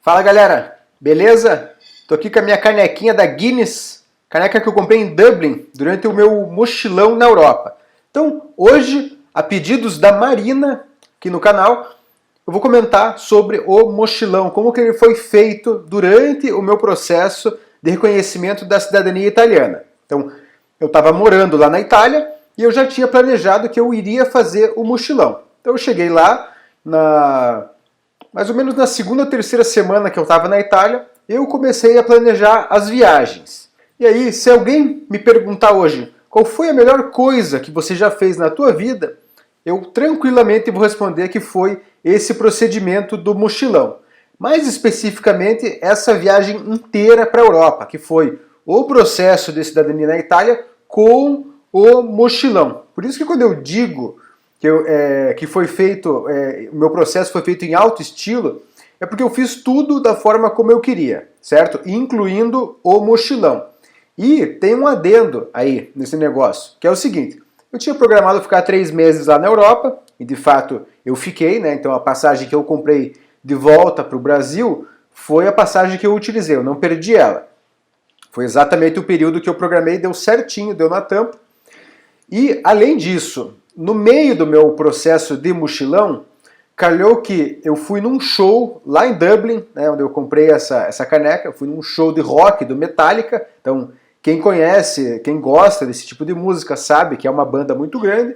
Fala galera, beleza? Tô aqui com a minha canequinha da Guinness, caneca que eu comprei em Dublin durante o meu mochilão na Europa. Então hoje, a pedidos da Marina, aqui no canal, eu vou comentar sobre o mochilão, como que ele foi feito durante o meu processo de reconhecimento da cidadania italiana. Então, eu estava morando lá na Itália e eu já tinha planejado que eu iria fazer o mochilão. Então eu cheguei lá, mais ou menos na segunda ou terceira semana que eu estava na Itália, eu comecei a planejar as viagens. E aí, se alguém me perguntar hoje, qual foi a melhor coisa que você já fez na tua vida, eu tranquilamente vou responder que foi esse procedimento do mochilão. Mais especificamente, essa viagem inteira para a Europa, que foi o processo de cidadania na Itália com o mochilão. Por isso que quando eu digo que foi feito, o meu processo foi feito em alto estilo, é porque eu fiz tudo da forma como eu queria, certo? Incluindo o mochilão. E tem um adendo aí nesse negócio, que é o seguinte: eu tinha programado ficar 3 meses lá na Europa, e de fato eu fiquei, né? Então a passagem que eu comprei de volta para o Brasil foi a passagem que eu utilizei, eu não perdi ela. Foi exatamente o período que eu programei, deu certinho, deu na tampa. E além disso, no meio do meu processo de mochilão, calhou que eu fui num show lá em Dublin, né, onde eu comprei essa caneca, eu fui num show de rock do Metallica. Então, quem conhece, quem gosta desse tipo de música sabe que é uma banda muito grande,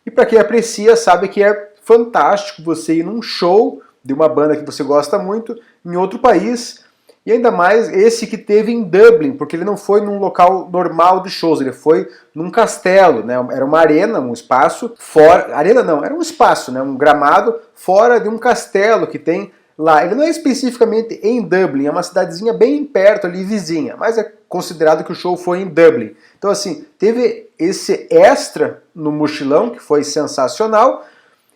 e para quem aprecia sabe que é fantástico você ir num show de uma banda que você gosta muito em outro país, e ainda mais esse que teve em Dublin, porque ele não foi num local normal de shows, ele foi num castelo, né? Era uma arena, um espaço fora, arena não, era um espaço, né? Um gramado fora de um castelo que tem lá. Ele não é especificamente em Dublin, é uma cidadezinha bem perto ali, vizinha, mas é considerado que o show foi em Dublin. Então assim, teve esse extra no mochilão, que foi sensacional,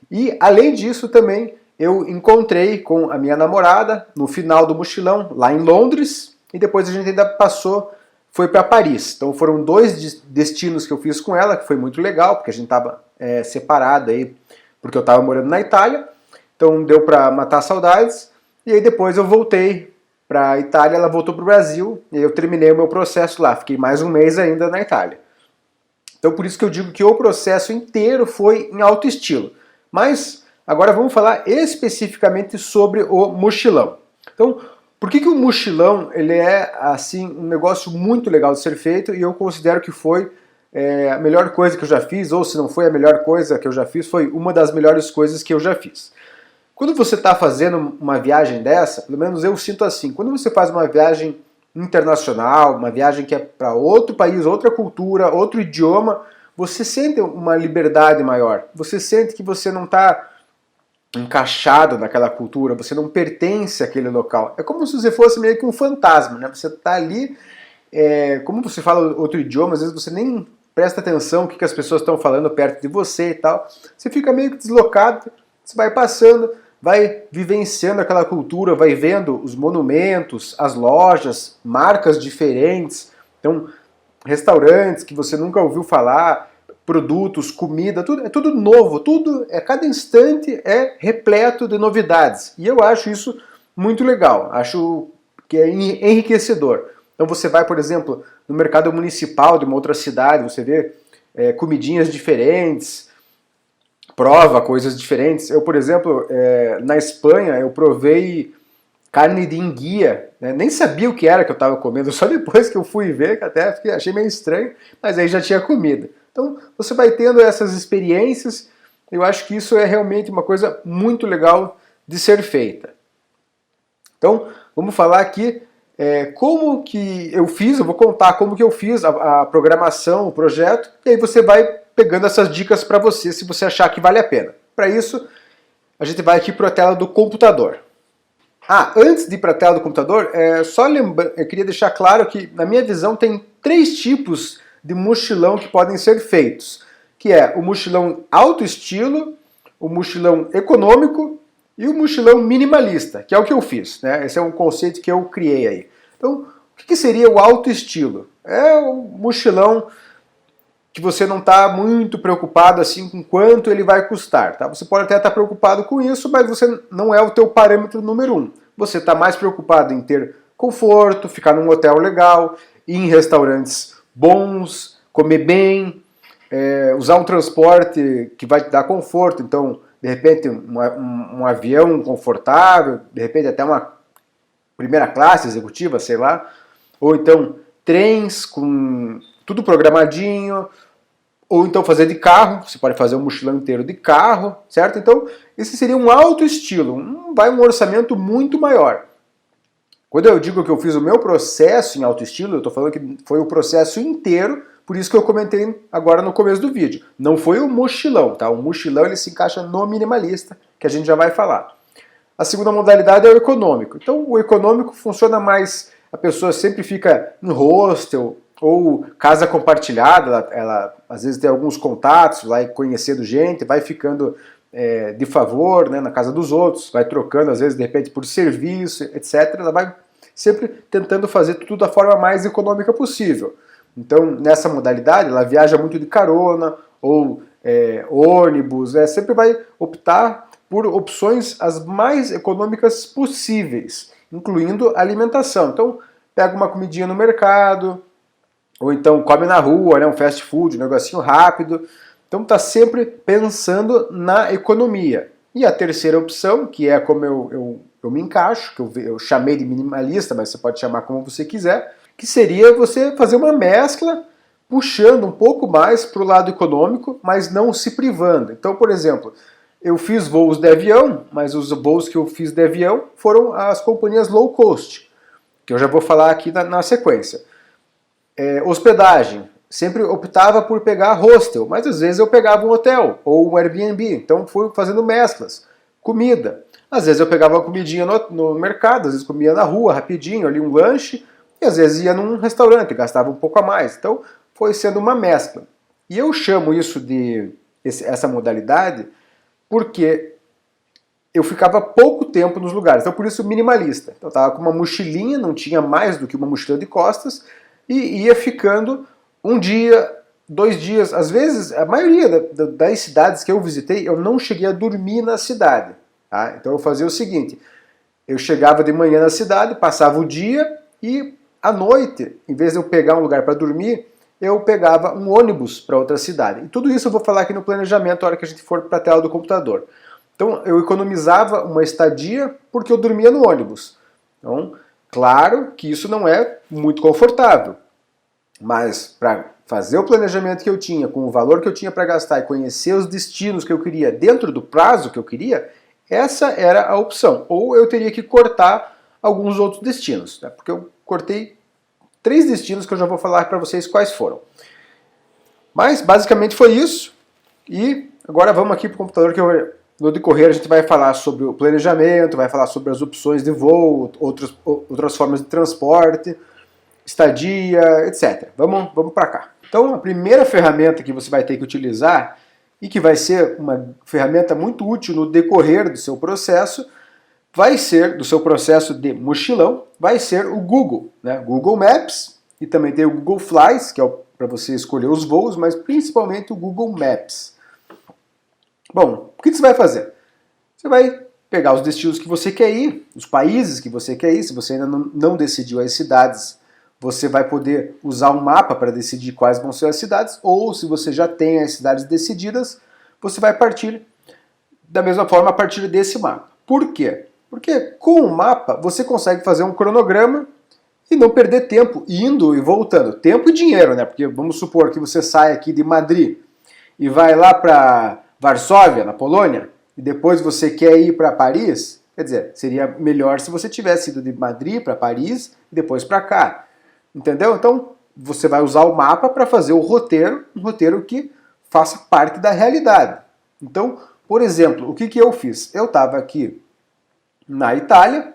e além disso também eu encontrei com a minha namorada no final do mochilão, lá em Londres, e depois a gente ainda foi para Paris. Então foram 2 destinos que eu fiz com ela, que foi muito legal, porque a gente estava separado aí, porque eu estava morando na Itália, então deu para matar saudades, e aí depois eu voltei para a Itália, ela voltou para o Brasil, e eu terminei o meu processo lá, fiquei mais um mês ainda na Itália. Então por isso que eu digo que o processo inteiro foi em alto estilo. Mas agora vamos falar especificamente sobre o mochilão. Então, por que o mochilão ele é assim um negócio muito legal de ser feito, e eu considero que foi a melhor coisa que eu já fiz, ou se não foi a melhor coisa que eu já fiz, foi uma das melhores coisas que eu já fiz. Quando você está fazendo uma viagem dessa, pelo menos eu sinto assim, quando você faz uma viagem internacional, uma viagem que é para outro país, outra cultura, outro idioma, você sente uma liberdade maior, você sente que você não está encaixado naquela cultura, você não pertence àquele local. É como se você fosse meio que um fantasma, né? Você está ali, como você fala outro idioma, às vezes você nem presta atenção o que as pessoas estão falando perto de você e tal. Você fica meio que deslocado, você vai passando, vai vivenciando aquela cultura, vai vendo os monumentos, as lojas, marcas diferentes, então restaurantes que você nunca ouviu falar, produtos, comida, tudo, é tudo novo, cada instante é repleto de novidades. E eu acho isso muito legal, acho que é enriquecedor. Então você vai, por exemplo, no mercado municipal de uma outra cidade, você vê comidinhas diferentes, prova coisas diferentes. Eu, por exemplo, na Espanha, eu provei carne de enguia, né? Nem sabia o que era que eu estava comendo, só depois que eu fui ver, que até achei meio estranho, mas aí já tinha comida. Então você vai tendo essas experiências, eu acho que isso é realmente uma coisa muito legal de ser feita. Então vamos falar aqui como que eu fiz, eu vou contar como que eu fiz a programação, o projeto, e aí você vai pegando essas dicas para você, se você achar que vale a pena. Para isso, a gente vai aqui para a tela do computador. Antes de ir para a tela do computador, eu queria deixar claro que, na minha visão, tem 3 tipos de mochilão que podem ser feitos, que é o mochilão alto estilo, o mochilão econômico e o mochilão minimalista, que é o que eu fiz, né? Esse é um conceito que eu criei aí. Então, o que seria o alto estilo? É o mochilão que você não está muito preocupado assim com quanto ele vai custar, tá? Você pode até estar preocupado com isso, mas você não é o teu parâmetro número 1. você está mais preocupado em ter conforto, ficar num hotel legal, ir em restaurantes bons, comer bem, usar um transporte que vai te dar conforto. Então, de repente, um avião confortável, de repente até uma primeira classe executiva, sei lá, ou então trens com tudo programadinho, ou então fazer de carro, você pode fazer um mochilão inteiro de carro, certo? Então, esse seria um alto estilo, um orçamento muito maior. Quando eu digo que eu fiz o meu processo em alto estilo, eu estou falando que foi o processo inteiro, por isso que eu comentei agora no começo do vídeo. Não foi o mochilão, tá? O mochilão ele se encaixa no minimalista, que a gente já vai falar. A segunda modalidade é o econômico. Então, o econômico funciona mais, a pessoa sempre fica em hostel ou casa compartilhada, ela às vezes tem alguns contatos, vai conhecendo gente, vai ficando de favor, né, na casa dos outros, vai trocando às vezes de repente por serviço, etc. Ela vai sempre tentando fazer tudo da forma mais econômica possível. Então, nessa modalidade, ela viaja muito de carona ou ônibus, sempre vai optar por opções as mais econômicas possíveis, incluindo alimentação. Então, pega uma comidinha no mercado, ou então come na rua, né, um fast food, um negocinho rápido. Então, está sempre pensando na economia. E a terceira opção, que é como eu me encaixo, que eu chamei de minimalista, mas você pode chamar como você quiser, que seria você fazer uma mescla, puxando um pouco mais para o lado econômico, mas não se privando. Então, por exemplo, eu fiz voos de avião, mas os voos que eu fiz de avião foram as companhias low cost, que eu já vou falar aqui na sequência. Hospedagem, sempre optava por pegar hostel, mas às vezes eu pegava um hotel ou um Airbnb, então fui fazendo mesclas. Comida, às vezes eu pegava uma comidinha no mercado, às vezes comia na rua, rapidinho, ali um lanche, e às vezes ia num restaurante, gastava um pouco a mais. Então foi sendo uma mescla. E eu chamo isso essa modalidade porque eu ficava pouco tempo nos lugares, então por isso minimalista. Então eu estava com uma mochilinha, não tinha mais do que uma mochila de costas, e ia ficando um dia, 2 dias, às vezes, a maioria das cidades que eu visitei, eu não cheguei a dormir na cidade. Tá? Então eu fazia o seguinte, eu chegava de manhã na cidade, passava o dia e à noite, em vez de eu pegar um lugar para dormir, eu pegava um ônibus para outra cidade. E tudo isso eu vou falar aqui no planejamento, na hora que a gente for para a tela do computador. Então eu economizava uma estadia porque eu dormia no ônibus. Então, claro que isso não é muito confortável, mas para fazer o planejamento que eu tinha, com o valor que eu tinha para gastar e conhecer os destinos que eu queria dentro do prazo que eu queria, essa era a opção. Ou eu teria que cortar alguns outros destinos, né? Porque eu cortei 3 destinos que eu já vou falar para vocês quais foram. Mas basicamente foi isso. E agora vamos aqui para o computador que no decorrer a gente vai falar sobre o planejamento, vai falar sobre as opções de voo, outras formas de transporte, estadia, etc. Vamos para cá. Então a primeira ferramenta que você vai ter que utilizar e que vai ser uma ferramenta muito útil no decorrer do seu processo, vai ser, do seu processo de mochilão, vai ser o Google, né? Google Maps, e também tem o Google Flies, que é para você escolher os voos, mas principalmente o Google Maps. Bom, o que você vai fazer? Você vai pegar os destinos que você quer ir, os países que você quer ir, se você ainda não decidiu as cidades, você vai poder usar um mapa para decidir quais vão ser as cidades, ou se você já tem as cidades decididas, você vai partir da mesma forma a partir desse mapa. Por quê? Porque com o mapa você consegue fazer um cronograma e não perder tempo indo e voltando. Tempo e dinheiro, né? Porque vamos supor que você sai aqui de Madrid e vai lá para Varsóvia, na Polônia, e depois você quer ir para Paris. Quer dizer, seria melhor se você tivesse ido de Madrid para Paris e depois para cá. Entendeu? Então você vai usar o mapa para fazer o roteiro, um roteiro que faça parte da realidade. Então, por exemplo, o que eu fiz? Eu estava aqui na Itália.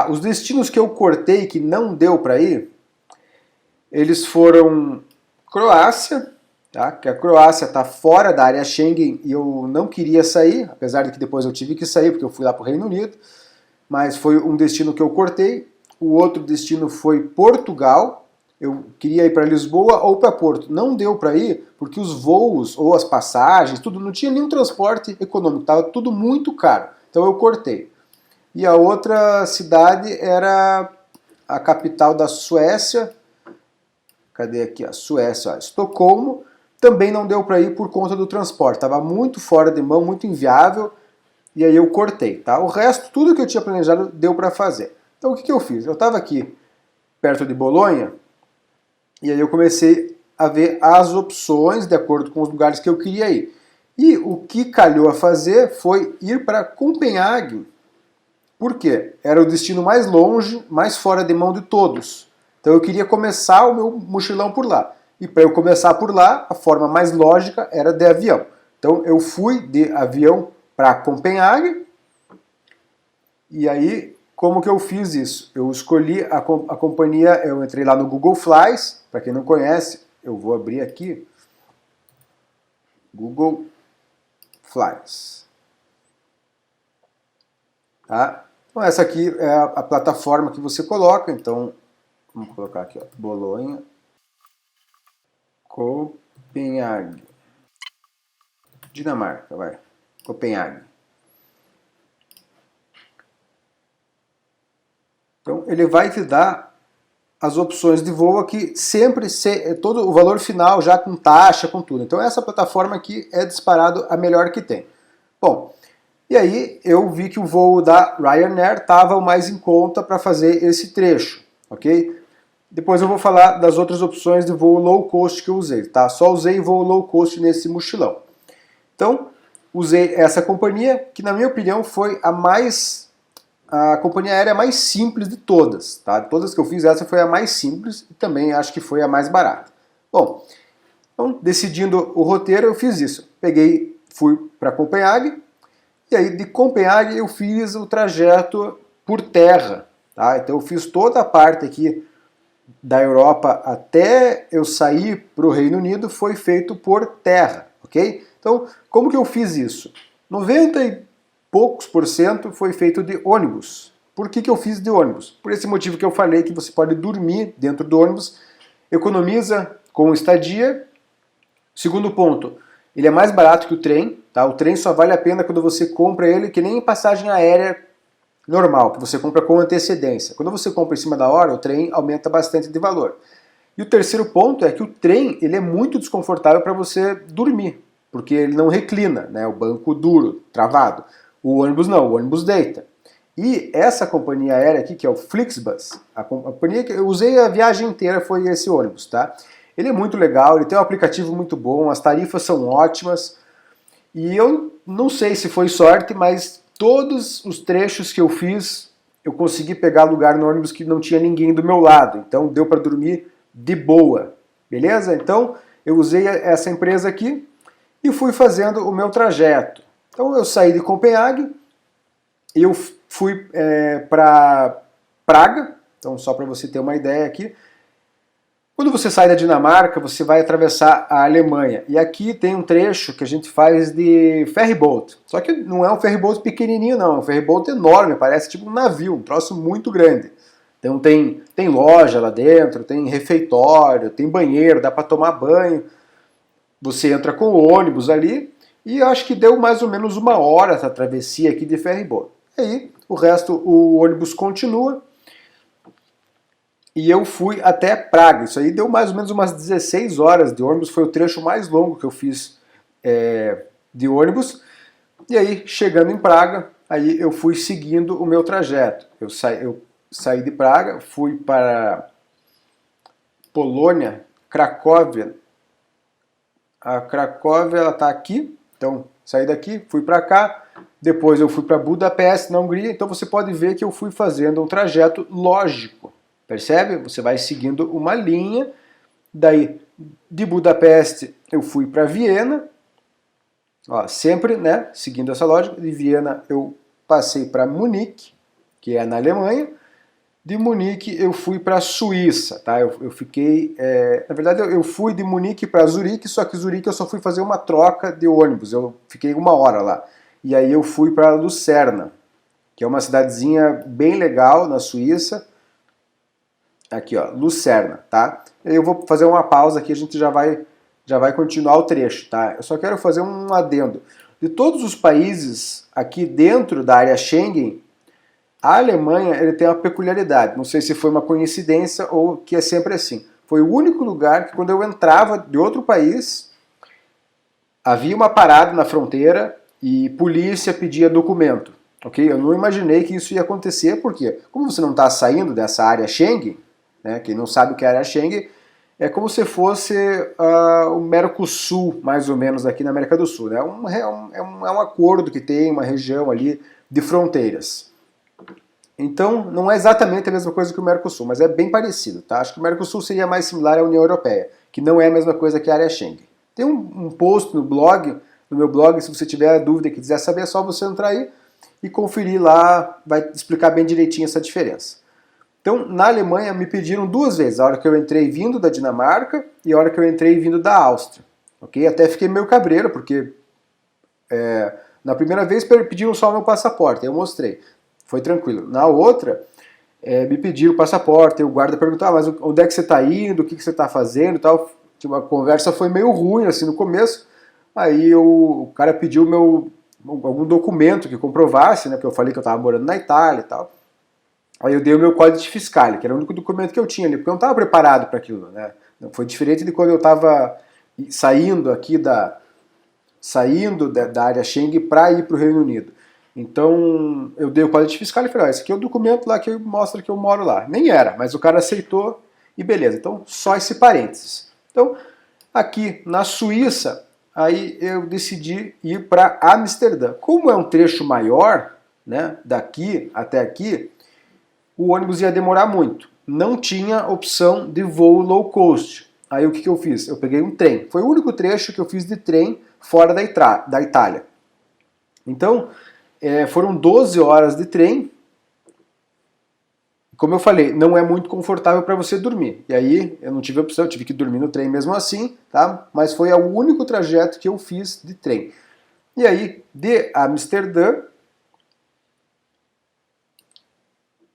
Os destinos que eu cortei que não deu para ir, eles foram Croácia, tá? Que a Croácia está fora da área Schengen e eu não queria sair, apesar de que depois eu tive que sair porque eu fui lá para o Reino Unido, mas foi um destino que eu cortei. O outro destino foi Portugal. Eu queria ir para Lisboa ou para Porto. Não deu para ir porque os voos ou as passagens, tudo, não tinha nenhum transporte econômico, estava tudo muito caro. Então eu cortei. e a outra cidade era a capital da Suécia. Cadê aqui? A Suécia, ó, Estocolmo. Também não deu para ir por conta do transporte, estava muito fora de mão, muito inviável, e aí eu cortei, tá? O resto, tudo que eu tinha planejado, deu para fazer. Então o que eu fiz? Eu estava aqui perto de Bolonha, e aí eu comecei a ver as opções de acordo com os lugares que eu queria ir. E o que calhou a fazer foi ir para Copenhague. Por quê? Era o destino mais longe, mais fora de mão de todos. Então eu queria começar o meu mochilão por lá. E para eu começar por lá, a forma mais lógica era de avião. Então eu fui de avião para Copenhague. E aí, como que eu fiz isso? Eu escolhi a companhia, eu entrei lá no Google Flies. Para quem não conhece, eu vou abrir aqui. Google Flies. Tá? Então essa aqui é a plataforma que você coloca. Então, vamos colocar aqui, ó, Bolonha, Copenhague, Dinamarca, vai, Copenhague. Então ele vai te dar as opções de voo aqui, sempre todo o valor final já com taxa, com tudo. Então essa plataforma aqui é disparado a melhor que tem. Bom, e aí eu vi que o voo da Ryanair estava o mais em conta para fazer esse trecho, ok? Depois eu vou falar das outras opções de voo low cost que eu usei, tá? Só usei voo low cost nesse mochilão. Então, usei essa companhia, que na minha opinião foi a companhia aérea mais simples de todas, tá? De todas que eu fiz, essa foi a mais simples e também acho que foi a mais barata. Bom, então, decidindo o roteiro, eu fiz isso. Fui para Copenhague, e aí de Copenhague eu fiz o trajeto por terra, tá? Então eu fiz toda a parte aqui da Europa até eu sair para o Reino Unido foi feito por terra, ok? Então, como que eu fiz isso? 90 e poucos por cento foi feito de ônibus. Por que eu fiz de ônibus? Por esse motivo que eu falei, que você pode dormir dentro do ônibus, economiza com estadia. Segundo ponto, ele é mais barato que o trem, tá? O trem só vale a pena quando você compra ele, que nem passagem aérea normal, que você compra com antecedência. Quando você compra em cima da hora, o trem aumenta bastante de valor. E o terceiro ponto é que o trem ele é muito desconfortável para você dormir, porque ele não reclina, né? O banco duro, travado. O ônibus não, o ônibus deita. E essa companhia aérea aqui, que é o Flixbus, a companhia que eu usei a viagem inteira foi esse ônibus, tá? Ele é muito legal, ele tem um aplicativo muito bom, as tarifas são ótimas, e eu não sei se foi sorte, mas todos os trechos que eu fiz, eu consegui pegar lugar no ônibus que não tinha ninguém do meu lado. Então deu para dormir de boa. Beleza? Então eu usei essa empresa aqui e fui fazendo o meu trajeto. Então eu saí de Copenhague, eu fui para Praga. Então só para você ter uma ideia aqui. Quando você sai da Dinamarca, você vai atravessar a Alemanha. E aqui tem um trecho que a gente faz de ferryboat. Só que não é um ferryboat pequenininho, não. É um ferryboat enorme, parece tipo um navio, um troço muito grande. Então tem loja lá dentro, tem refeitório, tem banheiro, dá para tomar banho. Você entra com o ônibus ali e acho que deu mais ou menos 1 hora essa travessia aqui de ferryboat. Aí o resto, o ônibus continua. E eu fui até Praga. Isso aí deu mais ou menos umas 16 horas de ônibus. Foi o trecho mais longo que eu fiz de ônibus. E aí, chegando em Praga, aí eu fui seguindo o meu trajeto. Eu saí de Praga, fui para Polônia, Cracóvia. A Cracóvia, ela está aqui. Então, saí daqui, fui para cá. Depois eu fui para Budapeste, na Hungria. Então você pode ver que eu fui fazendo um trajeto lógico. Percebe? Você vai seguindo uma linha, daí de Budapeste eu fui para Viena, ó, sempre, né, seguindo essa lógica, de Viena eu passei para Munique, que é na Alemanha, de Munique eu fui para Suíça, tá? Eu fiquei, na verdade eu fui de Munique para Zurique, só que Zurique eu só fui fazer uma troca de ônibus, eu fiquei 1 hora lá, e aí eu fui para Lucerna, que é uma cidadezinha bem legal na Suíça. Aqui, ó, Lucerna, tá? Eu vou fazer uma pausa aqui, a gente já vai continuar o trecho, tá? Eu só quero fazer um adendo. De todos os países aqui dentro da área Schengen, A Alemanha ele tem uma peculiaridade, não sei se foi uma coincidência ou que é sempre assim. Foi o único lugar que quando eu entrava de outro país, havia uma parada na fronteira e polícia pedia documento. Ok? Eu não imaginei que isso ia acontecer, porque como você não está saindo dessa área Schengen, né, quem não sabe o que é a área Schengen, é como se fosse o Mercosul, mais ou menos, aqui na América do Sul. Né? É um acordo que tem uma região ali de fronteiras. Então, não é exatamente a mesma coisa que o Mercosul, mas é bem parecido. Tá? Acho que o Mercosul seria mais similar à União Europeia, que não é a mesma coisa que a área Schengen. Tem um post no blog, no meu blog, se você tiver dúvida e quiser saber, é só você entrar aí e conferir lá, vai explicar bem direitinho essa diferença. Então, na Alemanha, me pediram duas vezes, a hora que eu entrei vindo da Dinamarca e a hora que eu entrei vindo da Áustria. Okay? Até fiquei meio cabreiro, porque na primeira vez pediram só o meu passaporte, eu mostrei. Foi tranquilo. Na outra, me pediram o passaporte, o guarda perguntou, mas onde é que você está indo, o que você está fazendo e tal. Tipo, a conversa foi meio ruim assim no começo. Aí o cara pediu algum documento que comprovasse, né, porque eu falei que eu estava morando na Itália e tal. Aí eu dei o meu código fiscal, que era o único documento que eu tinha ali, porque eu não estava preparado para aquilo, né? Foi diferente de quando eu estava saindo aqui da área Schengen para ir para o Reino Unido. Então eu dei o código fiscal e falei, esse aqui é o documento lá que mostra que eu moro lá. Nem era, mas o cara aceitou e beleza. Então só esse parênteses. Então aqui na Suíça, aí eu decidi ir para Amsterdã. Como é um trecho maior, né, daqui até aqui, o ônibus ia demorar muito. Não tinha opção de voo low cost. Aí o que eu fiz? Eu peguei um trem. Foi o único trecho que eu fiz de trem fora da Itália. Então, foram 12 horas de trem. Como eu falei, não é muito confortável para você dormir. E aí eu não tive opção, eu tive que dormir no trem mesmo assim, tá? Mas foi o único trajeto que eu fiz de trem. E aí, de Amsterdã,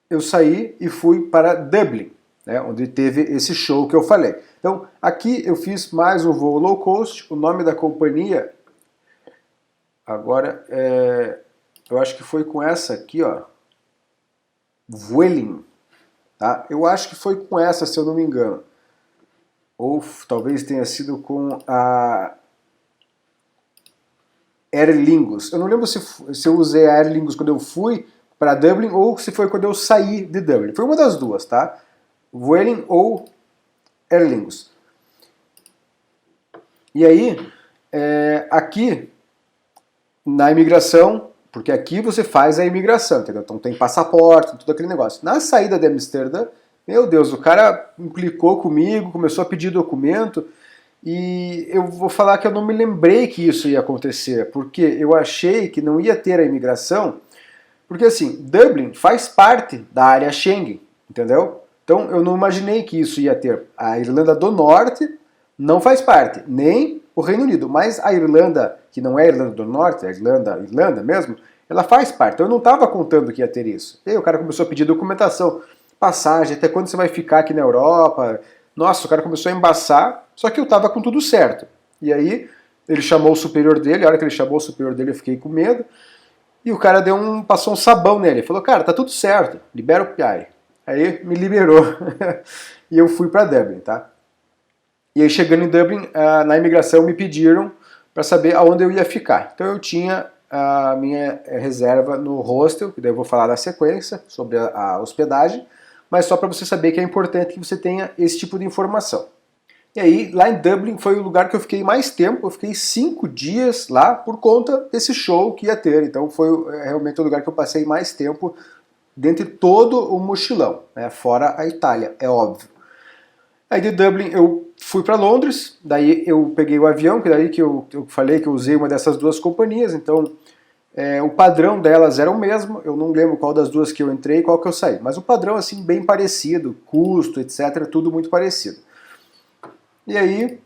eu saí e fui para Dublin, né, onde teve esse show que eu falei. Então, aqui eu fiz mais um voo low cost, o nome da companhia, agora, eu acho que foi com essa aqui, ó, Vueling, tá? Eu acho que foi com essa, se eu não me engano. Ou talvez tenha sido com a Aer Lingus. Eu não lembro se eu usei a Aer Lingus quando eu fui para Dublin ou se foi quando eu saí de Dublin. Foi uma das duas, tá? Vueling ou Aer Lingus. E aí, aqui na imigração, porque aqui você faz a imigração, entendeu? Então tem passaporte, tudo aquele negócio. Na saída de Amsterdã, meu Deus, o cara implicou comigo, começou a pedir documento, e eu vou falar que eu não me lembrei que isso ia acontecer, porque eu achei que não ia ter a imigração, porque assim, Dublin faz parte da área Schengen, entendeu? Então eu não imaginei que isso ia ter. A Irlanda do Norte não faz parte, nem o Reino Unido, mas a Irlanda, que não é a Irlanda do Norte, é a Irlanda mesmo, ela faz parte. Então eu não estava contando que ia ter isso. E aí o cara começou a pedir documentação, passagem, até quando você vai ficar aqui na Europa. Nossa, o cara começou a embaçar, só que eu estava com tudo certo. E aí ele chamou o superior dele, a hora que ele chamou o superior dele eu fiquei com medo, e o cara passou um sabão nele, falou, cara, tá tudo certo, libera o PI. Aí me liberou e eu fui para Dublin, tá? E aí chegando em Dublin, na imigração me pediram para saber aonde eu ia ficar. Então eu tinha a minha reserva no hostel, que daí eu vou falar na sequência sobre a hospedagem, mas só para você saber que é importante que você tenha esse tipo de informação. E aí, lá em Dublin foi o lugar que eu fiquei mais tempo, eu fiquei 5 dias lá por conta desse show que ia ter. Então foi realmente o lugar que eu passei mais tempo dentre todo o mochilão, né? Fora a Itália, é óbvio. Aí de Dublin eu fui para Londres, daí eu peguei o avião, que daí que eu falei que eu usei uma dessas duas companhias, então o padrão delas era o mesmo, eu não lembro qual das duas que eu entrei e qual que eu saí, mas o padrão assim bem parecido, custo, etc, tudo muito parecido. E aí,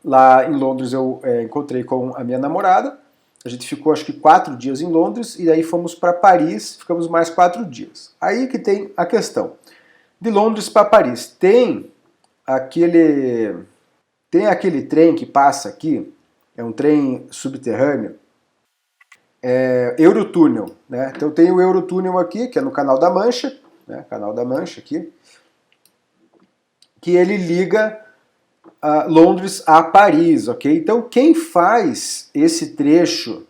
lá em Londres eu encontrei com a minha namorada, a gente ficou acho que 4 dias em Londres e daí fomos para Paris, ficamos mais 4 dias. Aí que tem a questão. De Londres para Paris, tem aquele trem que passa aqui, é um trem subterrâneo, Eurotúnel, né? Então tem o Eurotúnel aqui, que é no Canal da Mancha, né? Canal da Mancha aqui, que ele liga Londres a Paris, ok? Então quem faz esse trecho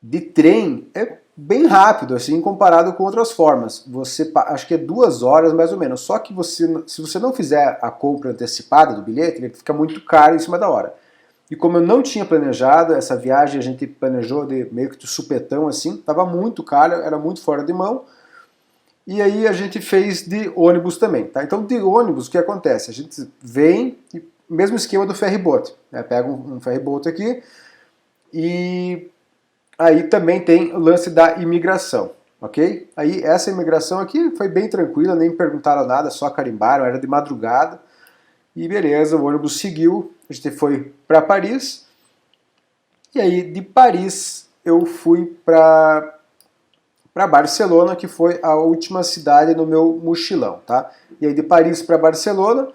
de trem é bem rápido, assim, comparado com outras formas. Você, acho que é 2 horas mais ou menos, só que se você não fizer a compra antecipada do bilhete, ele fica muito caro em cima da hora. E como eu não tinha planejado essa viagem, a gente planejou de meio que de supetão assim, estava muito caro, era muito fora de mão. E aí a gente fez de ônibus também, tá? Então de ônibus o que acontece? A gente vem, mesmo esquema do ferryboat, né? Pega um ferryboat aqui e aí também tem o lance da imigração, ok? Aí essa imigração aqui foi bem tranquila, nem me perguntaram nada, só carimbaram, era de madrugada. E beleza, o ônibus seguiu, a gente foi para Paris, e aí de Paris eu fui para Barcelona, que foi a última cidade no meu mochilão, tá? E aí de Paris para Barcelona,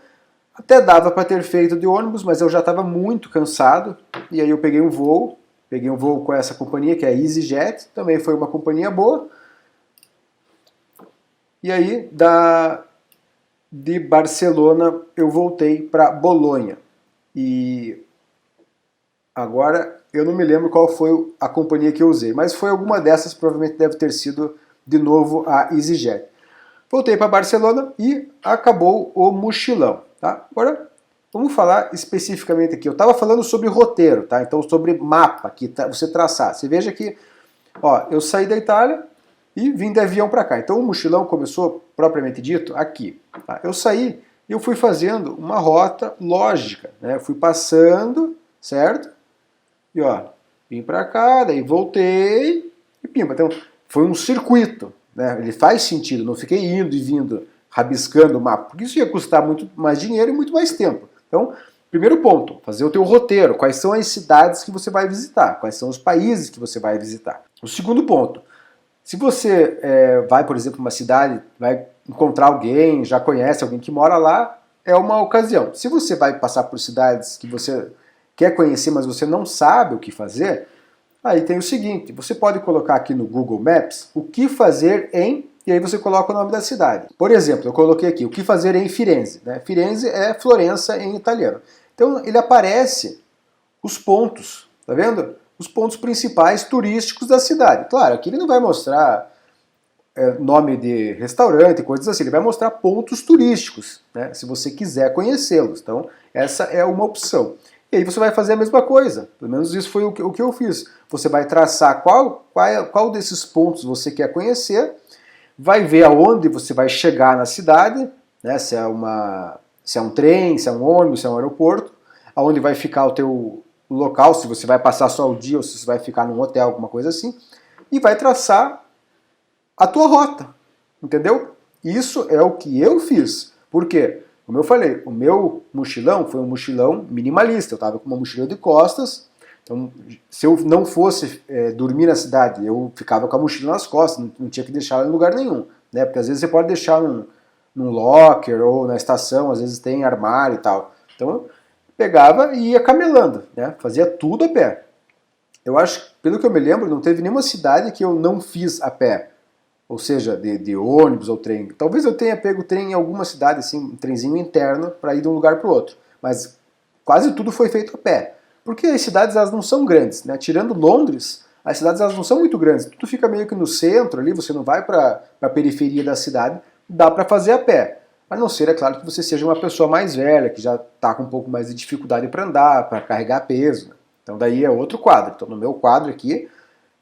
até dava para ter feito de ônibus, mas eu já estava muito cansado, e aí eu peguei um voo com essa companhia, que é a EasyJet, também foi uma companhia boa, e aí de Barcelona eu voltei para Bolonha. E agora eu não me lembro qual foi a companhia que eu usei, mas foi alguma dessas, provavelmente deve ter sido de novo a EasyJet. Voltei para Barcelona e acabou o mochilão, tá? Agora vamos falar especificamente aqui. Eu estava falando sobre roteiro, tá? Então sobre mapa que você traçar. Você veja que, ó, eu saí da Itália e vim de avião para cá. Então o mochilão começou, propriamente dito, aqui. Tá? Eu saí e eu fui fazendo uma rota lógica, né? Eu fui passando, certo? E ó, vim para cá, daí voltei e pimba. Então foi um circuito, né? Ele faz sentido, não fiquei indo e vindo, rabiscando o mapa, porque isso ia custar muito mais dinheiro e muito mais tempo. Então, primeiro ponto, fazer o teu roteiro. Quais são as cidades que você vai visitar? Quais são os países que você vai visitar? O segundo ponto, se você vai, por exemplo, para uma cidade, vai encontrar alguém, já conhece alguém que mora lá, é uma ocasião. Se você vai passar por cidades que você quer conhecer, mas você não sabe o que fazer, aí tem o seguinte, você pode colocar aqui no Google Maps o que fazer em, e aí você coloca o nome da cidade. Por exemplo, eu coloquei aqui o que fazer em Firenze. Né? Firenze é Florença em italiano. Então ele aparece os pontos, tá vendo? Os pontos principais turísticos da cidade. Claro, aqui ele não vai mostrar nome de restaurante, coisas assim, ele vai mostrar pontos turísticos, né? Se você quiser conhecê-los. Então, essa é uma opção. E aí você vai fazer a mesma coisa. Pelo menos isso foi o que eu fiz. Você vai traçar qual desses pontos você quer conhecer, vai ver aonde você vai chegar na cidade, né? Se é um trem, se é um ônibus, se é um aeroporto, aonde vai ficar o teu local, se você vai passar só o dia ou se você vai ficar num hotel, alguma coisa assim, e vai traçar a tua rota, entendeu? Isso é o que eu fiz. Por quê? Como eu falei, o meu mochilão foi um mochilão minimalista, eu estava com uma mochila de costas, então se eu não fosse dormir na cidade, eu ficava com a mochila nas costas, não tinha que deixar ela em lugar nenhum, né? Porque às vezes você pode deixar num locker ou na estação, às vezes tem armário e tal. Então eu pegava e ia camelando, né? Fazia tudo a pé. Eu acho, pelo que eu me lembro, não teve nenhuma cidade que eu não fiz a pé. Ou seja, de ônibus ou trem. Talvez eu tenha pego trem em alguma cidade, assim, um trenzinho interno, para ir de um lugar para o outro. Mas quase tudo foi feito a pé. Porque as cidades elas não são grandes, né? Tirando Londres, as cidades elas não são muito grandes. Tudo fica meio que no centro ali, você não vai para a periferia da cidade, dá para fazer a pé. A não ser, é claro, que você seja uma pessoa mais velha, que já está com um pouco mais de dificuldade para andar, para carregar peso. Né? Então daí é outro quadro. Então no meu quadro aqui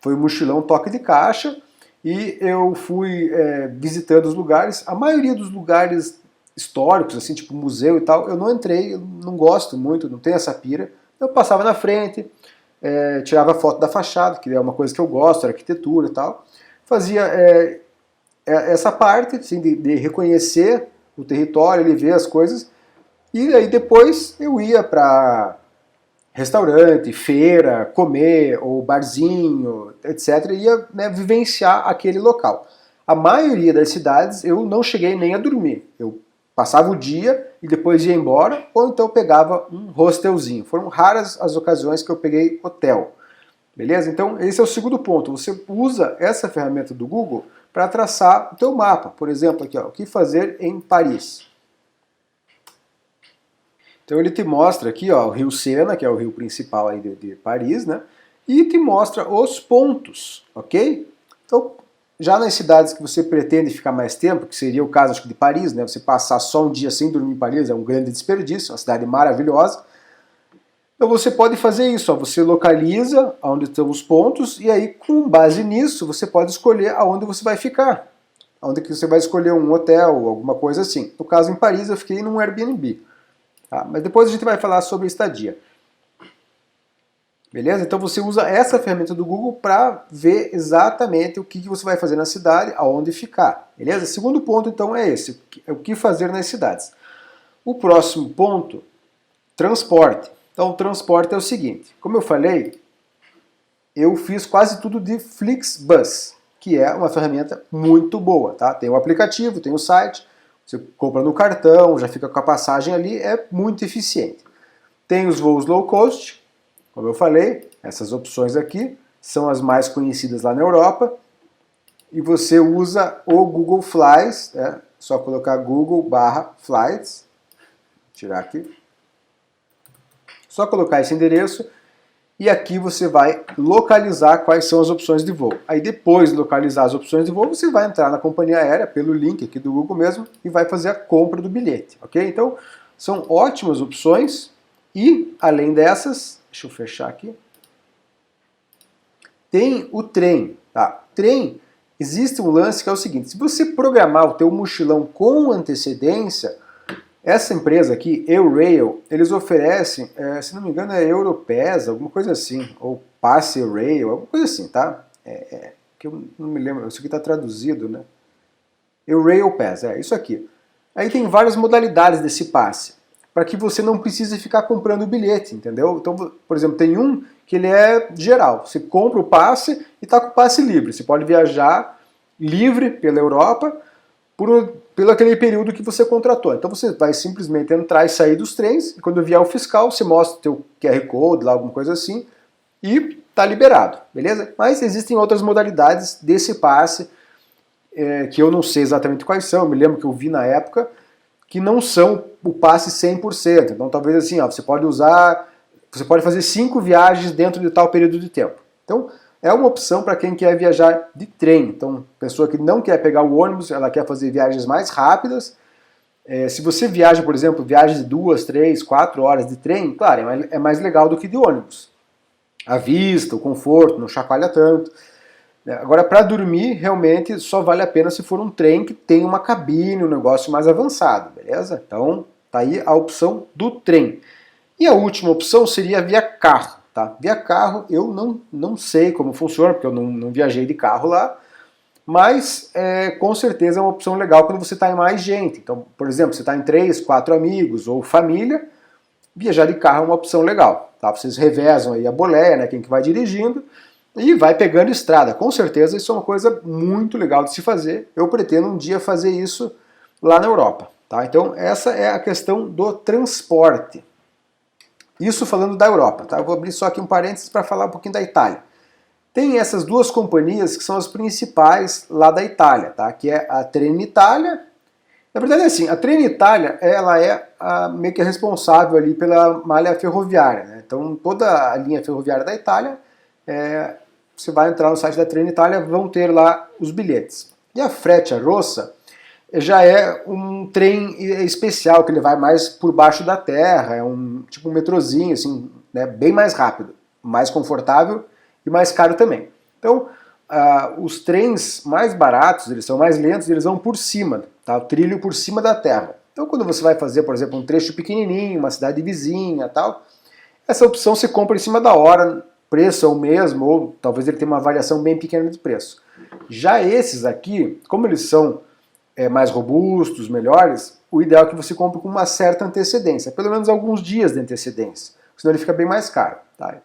foi o mochilão toque de caixa, e eu fui visitando os lugares. A maioria dos lugares históricos, assim, tipo museu e tal, eu não entrei, eu não gosto muito, não tenho essa pira. Eu passava na frente, tirava foto da fachada, que é uma coisa que eu gosto, arquitetura e tal. Fazia essa parte, assim, de reconhecer o território, ele ver as coisas. E aí depois eu ia para restaurante, feira, comer, ou barzinho, etc. E ia, né, vivenciar aquele local. A maioria das cidades eu não cheguei nem a dormir. Eu passava o dia e depois ia embora, ou então pegava um hostelzinho. Foram raras as ocasiões que eu peguei hotel. Beleza? Então, esse é o segundo ponto. Você usa essa ferramenta do Google para traçar o teu mapa. Por exemplo, aqui, ó, o que fazer em Paris. Então ele te mostra aqui, ó, o rio Sena, que é o rio principal aí de Paris, né? E te mostra os pontos, ok? Então, já nas cidades que você pretende ficar mais tempo, que seria o caso, acho que de Paris, né? Você passar só um dia sem dormir em Paris é um grande desperdício, é uma cidade maravilhosa. Então você pode fazer isso, ó, você localiza onde estão os pontos e aí, com base nisso, você pode escolher aonde você vai ficar. Onde que você vai escolher um hotel, alguma coisa assim. No caso, em Paris, eu fiquei num Airbnb. Tá? Mas depois a gente vai falar sobre estadia. Beleza? Então você usa essa ferramenta do Google para ver exatamente o que você vai fazer na cidade, aonde ficar. Beleza? Segundo ponto, então, é esse. É o que fazer nas cidades. O próximo ponto, transporte. Então, o transporte é o seguinte. Como eu falei, eu fiz quase tudo de Flixbus, que é uma ferramenta muito boa. Tá? Tem o aplicativo, tem o site, você compra no cartão, já fica com a passagem ali, é muito eficiente. Tem os voos low cost, como eu falei, essas opções aqui são as mais conhecidas lá na Europa. E você usa o Google Flies, só colocar Google/Flights, tirar aqui. Só colocar esse endereço e aqui você vai localizar quais são as opções de voo. Aí depois de localizar as opções de voo, você vai entrar na companhia aérea pelo link aqui do Google mesmo e vai fazer a compra do bilhete, ok? Então, são ótimas opções e, além dessas, deixa eu fechar aqui, tem o trem, tá? Trem, existe um lance que é o seguinte, se você programar o teu mochilão com antecedência, essa empresa aqui, Eurail, eles oferecem, se não me engano é Europass, alguma coisa assim, ou Passe Rail, alguma coisa assim, tá? Que eu não me lembro, isso aqui está traduzido, né? Eurail Pass, isso aqui. Aí tem várias modalidades desse passe, para que você não precise ficar comprando o bilhete, entendeu? Então, por exemplo, tem um que ele é geral, você compra o passe e está com o passe livre, você pode viajar livre pela Europa, pelo aquele período que você contratou. Então você vai simplesmente entrar e sair dos trens, e quando vier o fiscal, você mostra o teu QR Code, lá, alguma coisa assim, e tá liberado, beleza? Mas existem outras modalidades desse passe, que eu não sei exatamente quais são, eu me lembro que eu vi na época, que não são o passe 100%. Então talvez assim, ó, você pode fazer 5 viagens dentro de tal período de tempo. Então, é uma opção para quem quer viajar de trem. Então, pessoa que não quer pegar o ônibus, ela quer fazer viagens mais rápidas. Se você viaja, por exemplo, viagens de 2, 3, 4 horas de trem, claro, é mais legal do que de ônibus. A vista, o conforto, não chacoalha tanto. Agora, para dormir, realmente só vale a pena se for um trem que tem uma cabine, um negócio mais avançado, beleza? Então, tá aí a opção do trem. E a última opção seria via carro. Tá? Via carro eu não sei como funciona, porque eu não viajei de carro lá, mas com certeza é uma opção legal quando você está em mais gente. Então, por exemplo, você está em 3, 4 amigos ou família, viajar de carro é uma opção legal. Tá? Vocês revezam aí a boleia, né, quem que vai dirigindo, e vai pegando estrada. Com certeza isso é uma coisa muito legal de se fazer. Eu pretendo um dia fazer isso lá na Europa. Tá? Então essa é a questão do transporte. Isso falando da Europa, tá? Eu vou abrir só aqui um parênteses para falar um pouquinho da Itália. Tem essas duas companhias que são as principais lá da Itália, tá? Que é a Trenitalia. Na verdade é assim, a Trenitalia, ela é meio que responsável ali pela malha ferroviária, né? Então toda a linha ferroviária da Itália, você vai entrar no site da Trenitalia, vão ter lá os bilhetes. E a Frecciarossa já é um trem especial, que ele vai mais por baixo da terra, é tipo um metrozinho, assim, né, bem mais rápido, mais confortável e mais caro também. Então, os trens mais baratos, eles são mais lentos, eles vão por cima, tá? O trilho por cima da terra. Então, quando você vai fazer, por exemplo, um trecho pequenininho, uma cidade vizinha tal, essa opção você compra em cima da hora, preço é o mesmo, ou talvez ele tenha uma variação bem pequena de preço. Já esses aqui, como eles são mais robustos, melhores, o ideal é que você compre com uma certa antecedência, pelo menos alguns dias de antecedência, senão ele fica bem mais caro. Tá?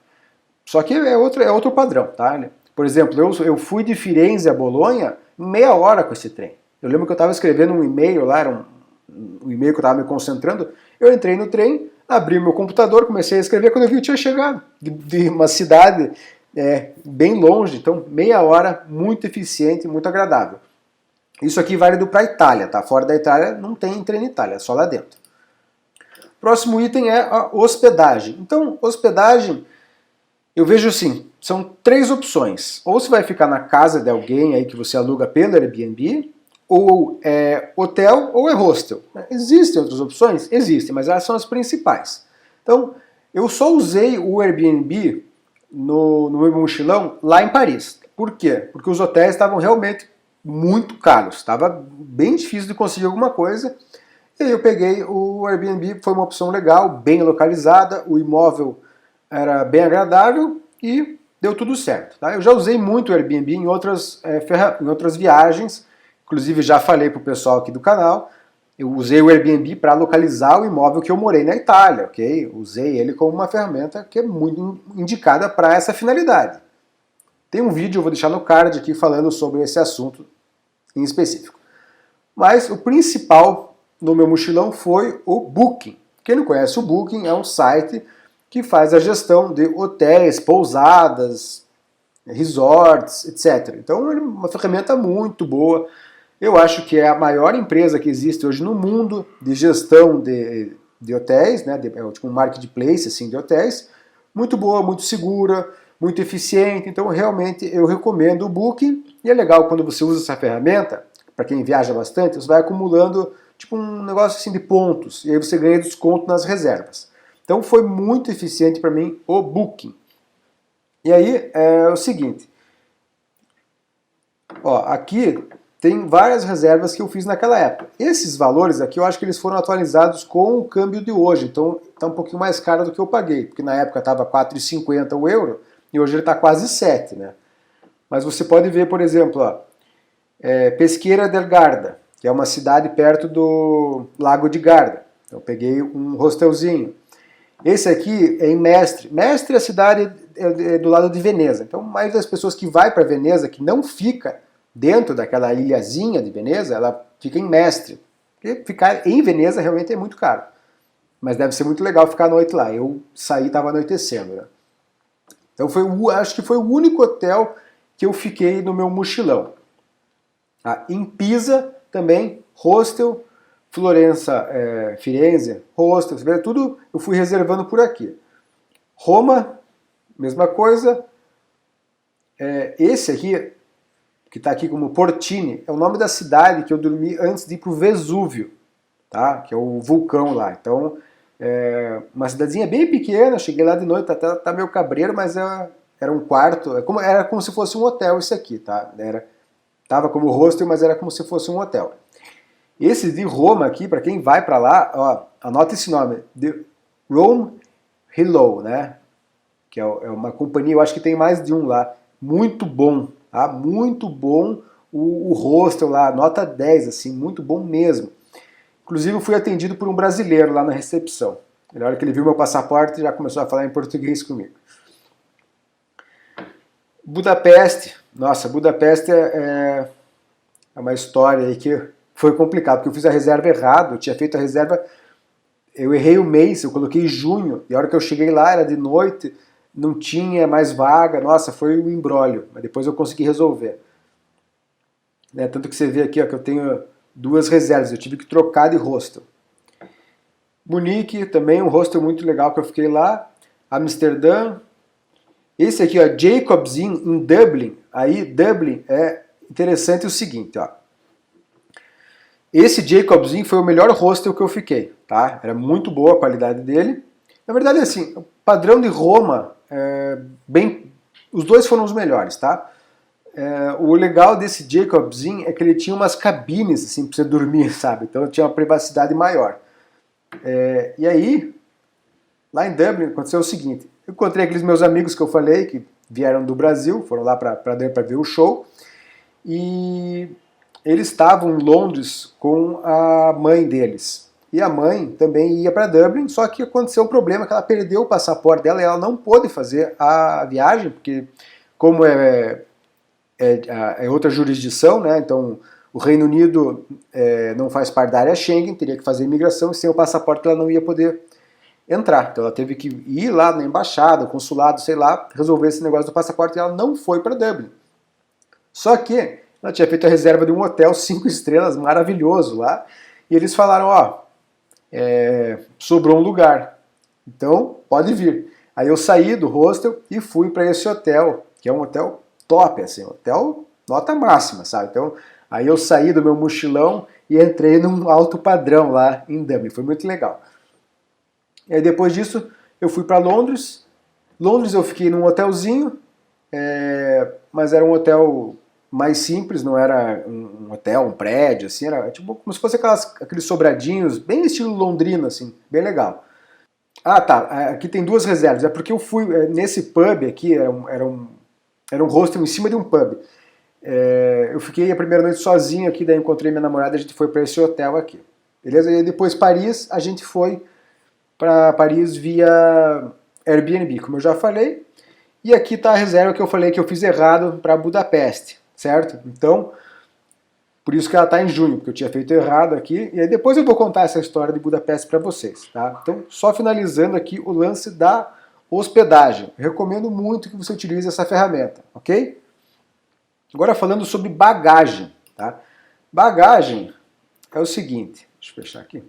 Só que é outro padrão. Tá? Por exemplo, eu fui de Firenze a Bolonha em meia hora com esse trem. Eu lembro que eu estava escrevendo um e-mail lá, era um e-mail que eu estava me concentrando, eu entrei no trem, abri meu computador, comecei a escrever, quando eu vi eu tinha chegado de uma cidade bem longe, então meia hora, muito eficiente, muito agradável. Isso aqui válido para a Itália, tá? Fora da Itália não tem trem na Itália, é só lá dentro. Próximo item é a hospedagem. Então, hospedagem, eu vejo assim, são 3 opções. Ou você vai ficar na casa de alguém aí que você aluga pelo Airbnb, ou é hotel ou é hostel. Existem outras opções? Existem, mas elas são as principais. Então, eu só usei o Airbnb no meu mochilão lá em Paris. Por quê? Porque os hotéis estavam realmente muito caros. Estava bem difícil de conseguir alguma coisa. E aí eu peguei o Airbnb, foi uma opção legal, bem localizada, o imóvel era bem agradável e deu tudo certo. Tá? Eu já usei muito o Airbnb em outras viagens, inclusive já falei para o pessoal aqui do canal, eu usei o Airbnb para localizar o imóvel que eu morei na Itália, ok? Usei ele como uma ferramenta que é muito indicada para essa finalidade. Tem um vídeo, eu vou deixar no card aqui falando sobre esse assunto em específico. Mas o principal no meu mochilão foi o Booking. Quem não conhece o Booking é um site que faz a gestão de hotéis, pousadas, resorts, etc. Então é uma ferramenta muito boa. Eu acho que é a maior empresa que existe hoje no mundo de gestão de hotéis, né? É tipo um marketplace assim, de hotéis. Muito boa, muito segura, muito eficiente. Então realmente eu recomendo o Booking. E é legal quando você usa essa ferramenta, para quem viaja bastante, você vai acumulando tipo um negócio assim de pontos. E aí você ganha desconto nas reservas. Então foi muito eficiente para mim o Booking. E aí é o seguinte. Ó, aqui tem várias reservas que eu fiz naquela época. Esses valores aqui eu acho que eles foram atualizados com o câmbio de hoje, então está um pouquinho mais caro do que eu paguei, porque na época estava 4,50 o euro e hoje ele está quase 7, né? Mas você pode ver, por exemplo, ó, Pesqueira del Garda, que é uma cidade perto do Lago de Garda. Então eu peguei um hostelzinho. Esse aqui é em Mestre. Mestre é a cidade do lado de Veneza. Então, a maioria das pessoas que vai para Veneza, que não fica dentro daquela ilhazinha de Veneza, ela fica em Mestre. Porque ficar em Veneza realmente é muito caro. Mas deve ser muito legal ficar à noite lá. Eu saí e estava anoitecendo, né? Então acho que foi o único hotel que eu fiquei no meu mochilão. Em Pisa também, hostel, Florença, Firenze, hostel, tudo eu fui reservando por aqui. Roma, mesma coisa. Esse aqui, que está aqui como Portini, é o nome da cidade que eu dormi antes de ir para o Vesúvio, tá? Que é o vulcão lá. Então, uma cidadezinha bem pequena, cheguei lá de noite, até tá meio cabreiro, mas era um quarto, era como se fosse um hotel esse aqui, tá? Tava como hostel, mas era como se fosse um hotel. Esse de Roma aqui, para quem vai para lá, ó, anota esse nome, The Rome Hello, né? Que é uma companhia, eu acho que tem mais de um lá. Muito bom, tá? Muito bom o hostel lá, nota 10, assim, muito bom mesmo. Inclusive eu fui atendido por um brasileiro lá na recepção. Na hora que ele viu meu passaporte, já começou a falar em português comigo. Budapeste, nossa, Budapeste é uma história aí que foi complicado, porque eu fiz a reserva errado, eu tinha feito a reserva, eu errei o mês, eu coloquei junho, e a hora que eu cheguei lá era de noite, não tinha mais vaga, nossa, foi um imbróglio, mas depois eu consegui resolver. Tanto que você vê aqui ó, que eu tenho 2 reservas, eu tive que trocar de hostel. Munique, também um hostel muito legal que eu fiquei lá. Amsterdã. Esse aqui, ó, Jacob's Inn, em Dublin. Aí, Dublin é interessante o seguinte, ó. Esse Jacob's Inn foi o melhor hostel que eu fiquei, tá? Era muito boa a qualidade dele. Na verdade, assim, o padrão de Roma, os dois foram os melhores, tá? O legal desse Jacob's Inn é que ele tinha umas cabines, assim, pra você dormir, sabe? Então tinha uma privacidade maior. E aí, lá em Dublin, aconteceu o seguinte. Eu encontrei aqueles meus amigos que eu falei, que vieram do Brasil, foram lá para ver o show, e eles estavam em Londres com a mãe deles. E a mãe também ia para Dublin, só que aconteceu um problema, que ela perdeu o passaporte dela e ela não pôde fazer a viagem, porque como é outra jurisdição, né? Então o Reino Unido não faz parte da área Schengen, teria que fazer imigração, e sem o passaporte ela não ia poder entrar. Então ela teve que ir lá na embaixada, consulado, sei lá, resolver esse negócio do passaporte e ela não foi para Dublin. Só que ela tinha feito a reserva de um hotel 5 estrelas maravilhoso lá e eles falaram, ó, sobrou um lugar, então pode vir. Aí eu saí do hostel e fui para esse hotel, que é um hotel top, assim, hotel nota máxima, sabe? Então aí eu saí do meu mochilão e entrei num alto padrão lá em Dublin, foi muito legal. E aí depois disso eu fui para Londres. Londres eu fiquei num hotelzinho, mas era um hotel mais simples, não era um hotel, um prédio, assim, era tipo como se fosse aqueles sobradinhos, bem estilo londrino, assim, bem legal. Ah, tá, aqui tem duas reservas, é porque eu fui nesse pub aqui, era um hostel em cima de um pub. Eu fiquei a primeira noite sozinho aqui, daí encontrei minha namorada, a gente foi para esse hotel aqui. Beleza? E depois Paris, a gente foi para Paris via Airbnb, como eu já falei. E aqui está a reserva que eu falei que eu fiz errado para Budapeste, certo? Então, por isso que ela está em junho, porque eu tinha feito errado aqui. E aí depois eu vou contar essa história de Budapeste para vocês, tá? Então, só finalizando aqui o lance da hospedagem. Eu recomendo muito que você utilize essa ferramenta, ok? Agora falando sobre bagagem, tá? Bagagem é o seguinte, deixa eu fechar aqui.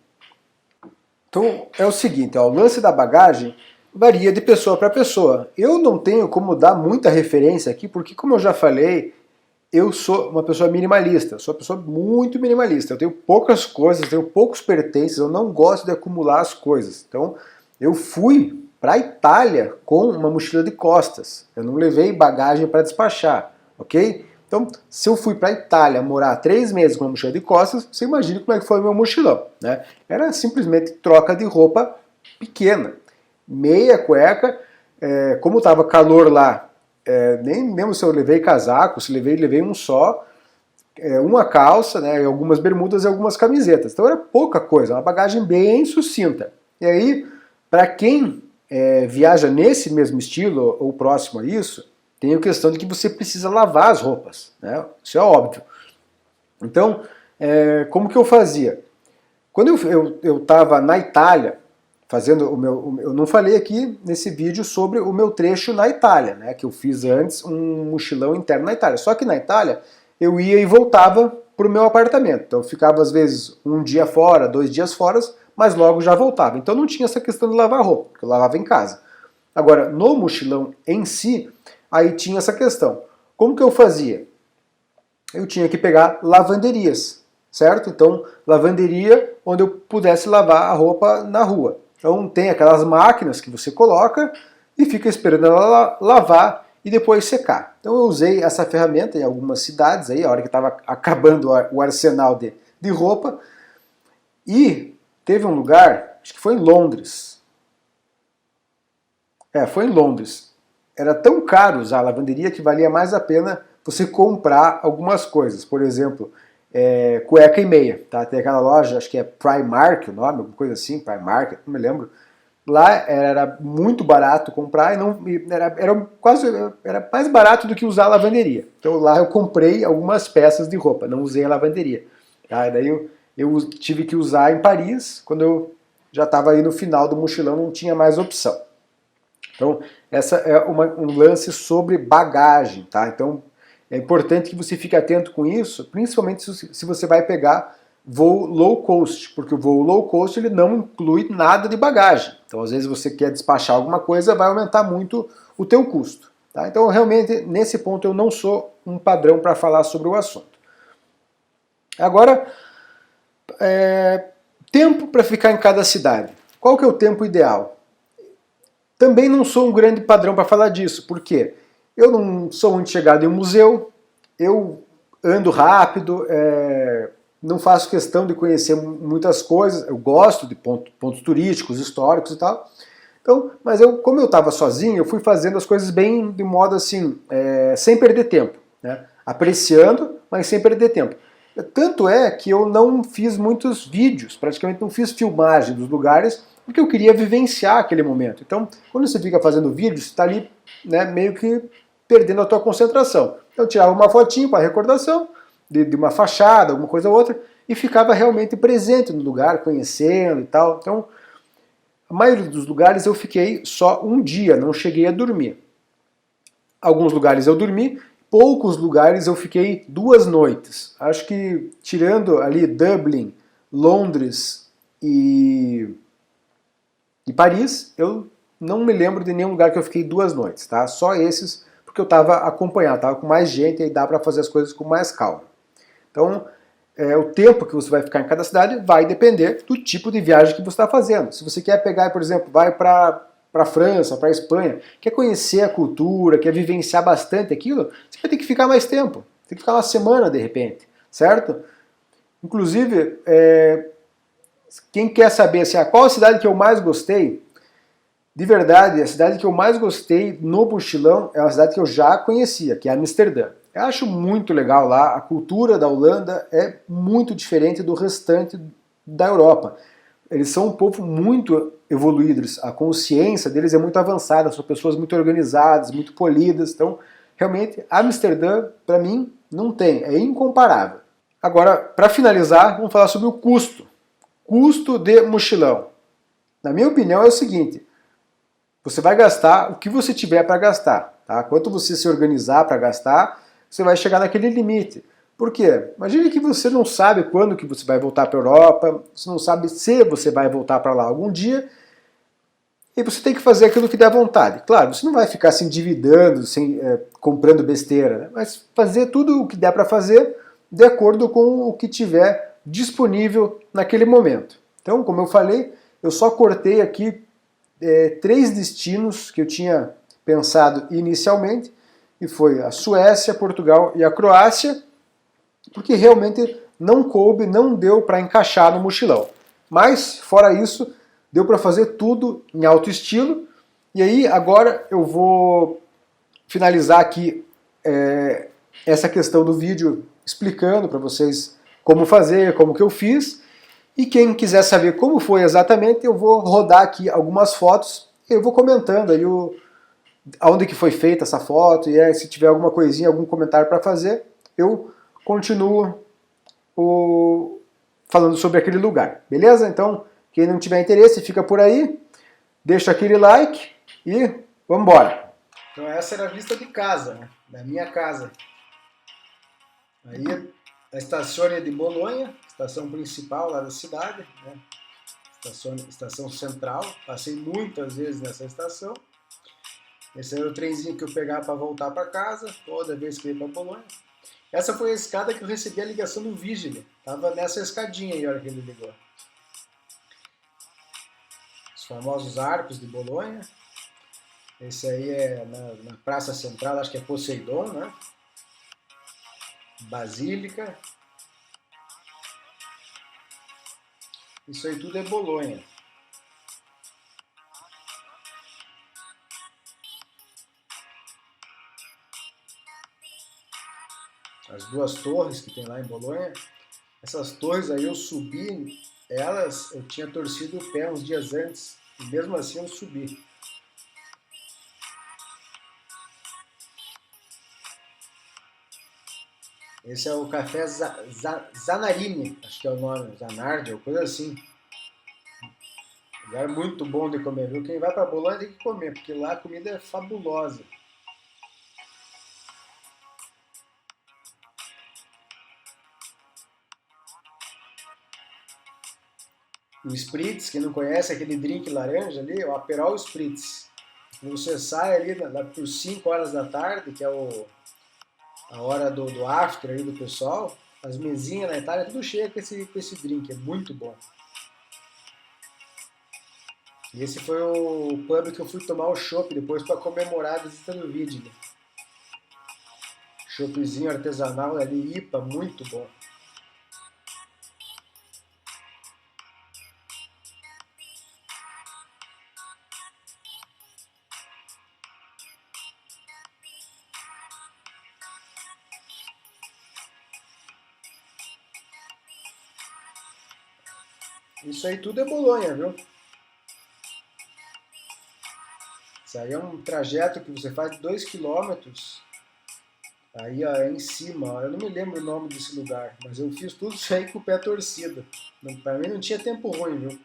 Então é o seguinte, ó, o lance da bagagem varia de pessoa para pessoa. Eu não tenho como dar muita referência aqui, porque como eu já falei, eu sou uma pessoa minimalista, sou uma pessoa muito minimalista. Eu tenho poucas coisas, tenho poucos pertences, eu não gosto de acumular as coisas. Então eu fui para a Itália com uma mochila de costas, eu não levei bagagem para despachar, ok? Então, se eu fui para a Itália morar 3 meses com uma mochila de costas, você imagina como é que foi o meu mochilão, né? Era simplesmente troca de roupa pequena. Meia cueca, como estava calor lá, nem lembro se eu levei casaco, se levei um só, uma calça, né, algumas bermudas e algumas camisetas. Então era pouca coisa, uma bagagem bem sucinta. E aí, para quem viaja nesse mesmo estilo ou próximo a isso, tem a questão de que você precisa lavar as roupas, né? Isso é óbvio. Então, como que eu fazia? Quando eu estava na Itália, fazendo eu não falei aqui nesse vídeo sobre o meu trecho na Itália, né? Que eu fiz antes um mochilão interno na Itália. Só que na Itália eu ia e voltava para o meu apartamento. Então eu ficava às vezes um dia fora, 2 dias fora, mas logo já voltava. Então não tinha essa questão de lavar roupa, porque eu lavava em casa. Agora, no mochilão em si, aí tinha essa questão. Como que eu fazia? Eu tinha que pegar lavanderias, certo? Então, lavanderia onde eu pudesse lavar a roupa na rua. Então, tem aquelas máquinas que você coloca e fica esperando ela lavar e depois secar. Então, eu usei essa ferramenta em algumas cidades, aí, a hora que estava acabando o arsenal de roupa. E teve um lugar, acho que foi em Londres. Foi em Londres. Era tão caro usar a lavanderia que valia mais a pena você comprar algumas coisas. Por exemplo, cueca e meia. Tá? Tem aquela loja, acho que é Primark o nome, alguma coisa assim, Primark, não me lembro. Lá era muito barato comprar e era mais barato do que usar a lavanderia. Então lá eu comprei algumas peças de roupa, não usei a lavanderia. Tá? E daí eu tive que usar em Paris, quando eu já estava aí no final do mochilão, não tinha mais opção. Então, essa é um lance sobre bagagem, tá? Então, é importante que você fique atento com isso, principalmente se você vai pegar voo low cost, porque o voo low cost ele não inclui nada de bagagem. Então, às vezes você quer despachar alguma coisa, vai aumentar muito o teu custo. Tá? Então, realmente, nesse ponto eu não sou um padrão para falar sobre o assunto. Agora, tempo para ficar em cada cidade. Qual que é o tempo ideal? Também não sou um grande padrão para falar disso, porque eu não sou muito chegado em um museu, eu ando rápido, não faço questão de conhecer muitas coisas, eu gosto de pontos turísticos, históricos e tal. Então, mas como eu estava sozinho, eu fui fazendo as coisas bem de modo assim, sem perder tempo, né? Apreciando, mas sem perder tempo. Tanto é que eu não fiz muitos vídeos, praticamente não fiz filmagem dos lugares, porque eu queria vivenciar aquele momento. Então, quando você fica fazendo vídeo, você está ali, né, meio que perdendo a tua concentração. Então, eu tirava uma fotinho para recordação, de uma fachada, alguma coisa ou outra, e ficava realmente presente no lugar, conhecendo e tal. Então, A maioria dos lugares eu fiquei só um dia, não cheguei a dormir. Alguns lugares eu dormi, poucos lugares eu fiquei 2 noites. Acho que tirando ali Dublin, Londres e Paris, eu não me lembro de nenhum lugar que eu fiquei 2 noites, tá? Só esses, porque eu estava acompanhado, estava com mais gente e dá para fazer as coisas com mais calma. Então, o tempo que você vai ficar em cada cidade vai depender do tipo de viagem que você está fazendo. Se você quer pegar, por exemplo, vai para a França, para a Espanha, quer conhecer a cultura, quer vivenciar bastante aquilo, você vai ter que ficar mais tempo. Tem que ficar uma semana de repente, certo? Inclusive, quem quer saber assim, qual a cidade que eu mais gostei, de verdade, a cidade que eu mais gostei no mochilão é uma cidade que eu já conhecia, que é Amsterdã. Eu acho muito legal lá, a cultura da Holanda é muito diferente do restante da Europa. Eles são um povo muito evoluído, a consciência deles é muito avançada, são pessoas muito organizadas, muito polidas, então realmente Amsterdã, para mim, não tem, é incomparável. Agora, para finalizar, vamos falar sobre o custo. Custo de mochilão. Na minha opinião é o seguinte, você vai gastar o que você tiver para gastar. Tá? Quanto você se organizar para gastar, você vai chegar naquele limite. Por quê? Imagine que você não sabe quando que você vai voltar para a Europa, você não sabe se você vai voltar para lá algum dia, e você tem que fazer aquilo que der vontade. Claro, você não vai ficar se endividando, comprando besteira, né? Mas fazer tudo o que der para fazer de acordo com o que tiver disponível naquele momento. Então, como eu falei, eu só cortei aqui 3 destinos que eu tinha pensado inicialmente, e foi a Suécia, Portugal e a Croácia, porque realmente não coube, não deu para encaixar no mochilão. Mas, fora isso, deu para fazer tudo em alto estilo. E aí, agora eu vou finalizar aqui essa questão do vídeo explicando para vocês como fazer, como que eu fiz. E quem quiser saber como foi exatamente, eu vou rodar aqui algumas fotos e eu vou comentando aí aonde que foi feita essa foto e se tiver alguma coisinha, algum comentário para fazer, eu continuo falando sobre aquele lugar, beleza? Então, quem não tiver interesse, fica por aí, deixa aquele like e vamos embora. Então essa era a vista de casa, né? Da minha casa. Aí a estação de Bolonha, estação principal lá da cidade, né? Estação central, passei muitas vezes nessa estação. Esse era o trenzinho que eu pegava para voltar para casa, toda vez que eu ia para Bolonha. Essa foi a escada que eu recebi a ligação do Vigile. Tava nessa escadinha aí a hora que ele ligou. Os famosos arcos de Bolonha. Esse aí é na Praça Central, acho que é Poseidon, né? Basílica. Isso aí tudo é Bolonha. As 2 torres que tem lá em Bolonha. Essas torres aí eu subi, elas eu tinha torcido o pé uns dias antes, e mesmo assim eu subi. Esse é o Café Zanarini, acho que é o nome, Zanardi, ou coisa assim. Lugar muito bom de comer, viu? Quem vai para Bolonha tem que comer, porque lá a comida é fabulosa. O Spritz, quem não conhece, aquele drink laranja ali, o Aperol Spritz. Quando você sai ali por 5 horas da tarde, que é a hora do after aí do pessoal, as mesinhas na Itália, tudo cheio com esse drink, é muito bom. E esse foi o pub que eu fui tomar o chopp depois para comemorar a visita do vídeo. Choppzinho artesanal ali, IPA, muito bom. Isso aí tudo é Bolonha, viu? Isso aí é um trajeto que você faz de 2 quilômetros. Aí ó, é em cima, ó. Eu não me lembro o nome desse lugar, mas eu fiz tudo isso aí com o pé torcido. Pra mim não tinha tempo ruim, viu?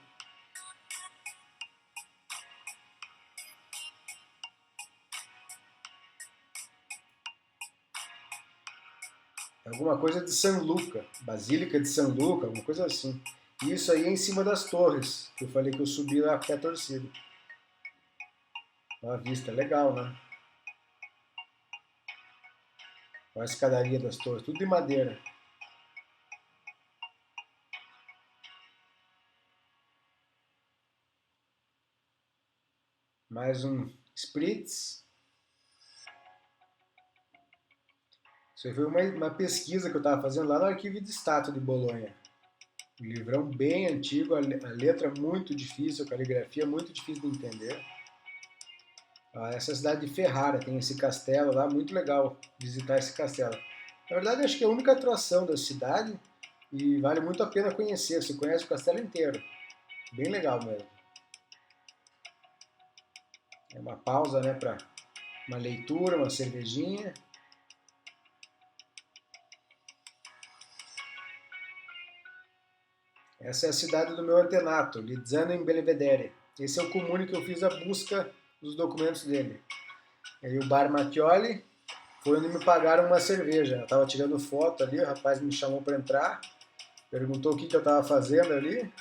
alguma coisa de San Luca, Basílica de San Luca, alguma coisa assim. E isso aí é em cima das torres, que eu falei que eu subi lá até a torcida. Uma vista legal, né? Olha a escadaria das torres, tudo de madeira. Mais um Spritz. Isso foi uma pesquisa que eu estava fazendo lá no Arquivo de Stato de Bolonha. Um livrão bem antigo, a letra muito difícil, a caligrafia muito difícil de entender. Essa é a cidade de Ferrara, tem esse castelo lá, muito legal visitar esse castelo. Na verdade, acho que é a única atração da cidade e vale muito a pena conhecer. Você conhece o castelo inteiro. Bem legal mesmo. É uma pausa, né, para uma leitura, uma cervejinha. Essa é a cidade do meu antenato, Lizzano in Belvedere. Esse é o comune que eu fiz a busca dos documentos dele. Aí o Bar Mattioli foi onde me pagaram uma cerveja. Eu estava tirando foto ali, o rapaz me chamou para entrar, perguntou o que eu estava fazendo ali.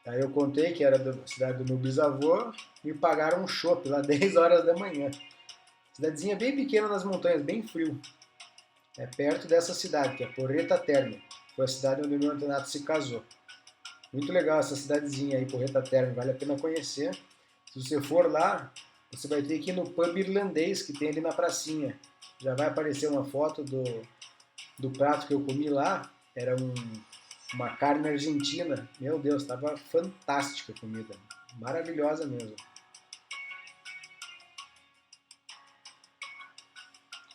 Aí eu contei que era da cidade do meu bisavô, me pagaram um chopp lá 10 horas da manhã. Cidadezinha bem pequena nas montanhas, bem frio. É perto dessa cidade, que é Porretta Terme. Foi a cidade onde meu antenato se casou. Muito legal essa cidadezinha aí, Porretta Terme, vale a pena conhecer. Se você for lá, você vai ter que ir no pub irlandês que tem ali na pracinha. Já vai aparecer uma foto do prato que eu comi lá. Era uma carne argentina. Meu Deus, estava fantástica a comida. Maravilhosa mesmo.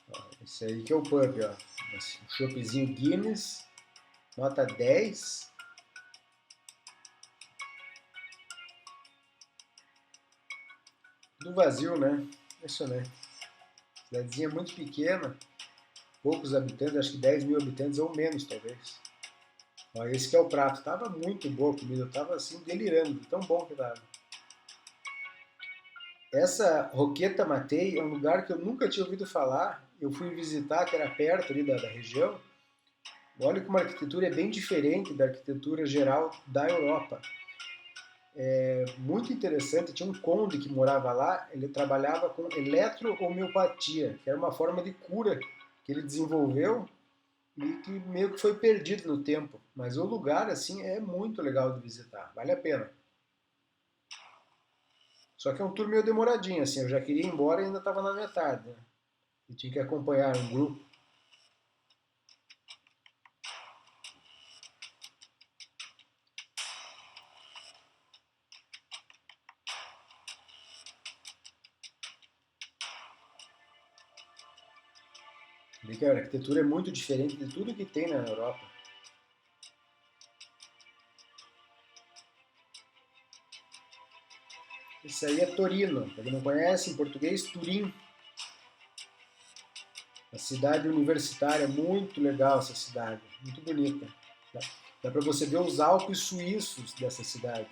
Ó, esse aí que é o pub, ó. Um choppzinho Guinness, nota 10. Tudo vazio, né? Impressionante. Cidadezinha muito pequena, poucos habitantes, acho que 10 mil habitantes ou menos, talvez. Ó, esse que é o prato. Tava muito boa a comida, eu tava assim delirando, de tão bom que tava. Essa Roqueta Matei é um lugar que eu nunca tinha ouvido falar. Eu fui visitar, que era perto ali da região. Olha como a arquitetura é bem diferente da arquitetura geral da Europa. É muito interessante, tinha um conde que morava lá, ele trabalhava com eletrohomeopatia, que era uma forma de cura que ele desenvolveu e que meio que foi perdido no tempo. Mas o lugar, assim, é muito legal de visitar, vale a pena. Só que é um tour meio demoradinho, assim, eu já queria ir embora e ainda estava na metade, né? E tinha que acompanhar um grupo. Vê que a arquitetura é muito diferente de tudo que tem na Europa. Isso aí é Torino, para quem não conhece, em português, Turim. A cidade universitária, muito legal essa cidade, muito bonita. Dá para você ver os Alpes suíços dessa cidade.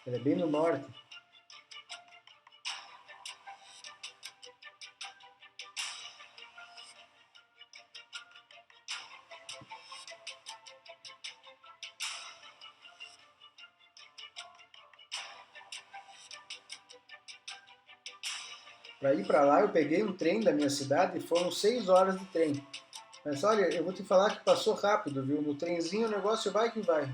Ela é bem no norte. Para ir para lá, eu peguei um trem da minha cidade e foram 6 horas de trem. Mas olha, eu vou te falar que passou rápido, viu? No trenzinho o negócio vai que vai.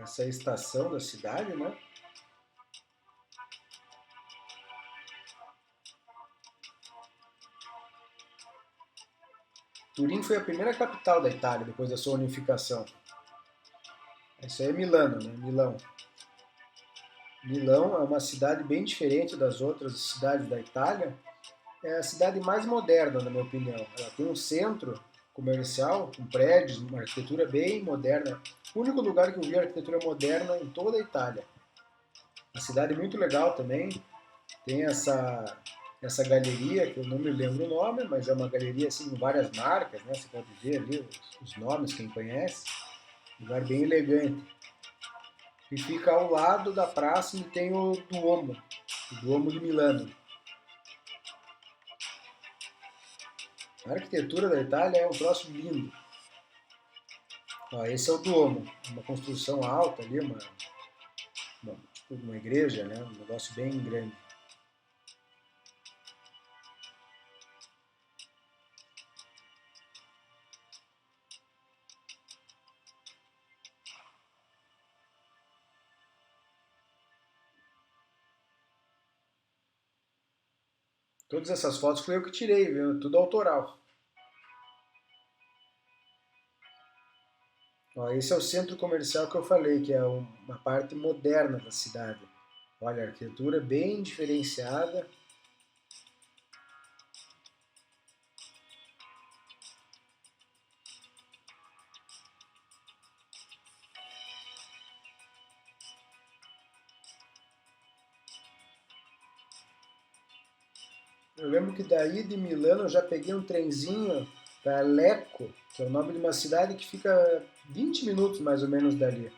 Essa é a estação da cidade, né? Turim foi a primeira capital da Itália depois da sua unificação. Isso aí é Milano, né? Milão. Milão é uma cidade bem diferente das outras cidades da Itália. É a cidade mais moderna, na minha opinião. Ela tem um centro comercial, com prédios, uma arquitetura bem moderna. O único lugar que eu vi arquitetura moderna em toda a Itália. A cidade é muito legal também. Tem essa galeria, que eu não me lembro o nome, mas é uma galeria assim, com várias marcas, né? Você pode ver ali os nomes, quem conhece. Um lugar bem elegante. e fica ao lado da praça e tem o Duomo de Milano. A arquitetura da Itália é um troço lindo. Ó, esse é o Duomo, uma construção alta ali, tipo uma igreja, né? Um negócio bem grande. Todas essas fotos fui eu que tirei, viu? Tudo autoral. Ó, esse é o centro comercial que eu falei, que é uma parte moderna da cidade. Olha, a arquitetura bem diferenciada. Eu lembro que daí de Milano eu já peguei um trenzinho para Lecco, que é o nome de uma cidade que fica 20 minutos mais ou menos dali.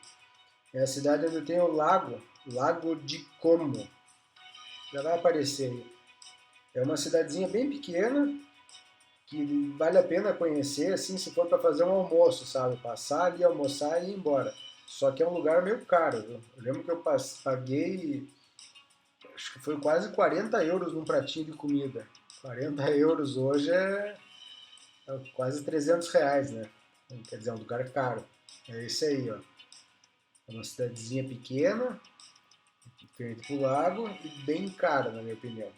É a cidade onde tem o Lago de Como. Já vai aparecer aí. É uma cidadezinha bem pequena que vale a pena conhecer, assim, se for para fazer um almoço, sabe? Passar ali, almoçar e ir embora. Só que é um lugar meio caro, viu? Eu lembro que eu paguei, acho que foi quase 40 euros num pratinho de comida. 40 euros hoje é quase 300 reais, né? Quer dizer, é um lugar caro. É esse aí, ó. É uma cidadezinha pequena, frente pro lago e bem cara, na minha opinião.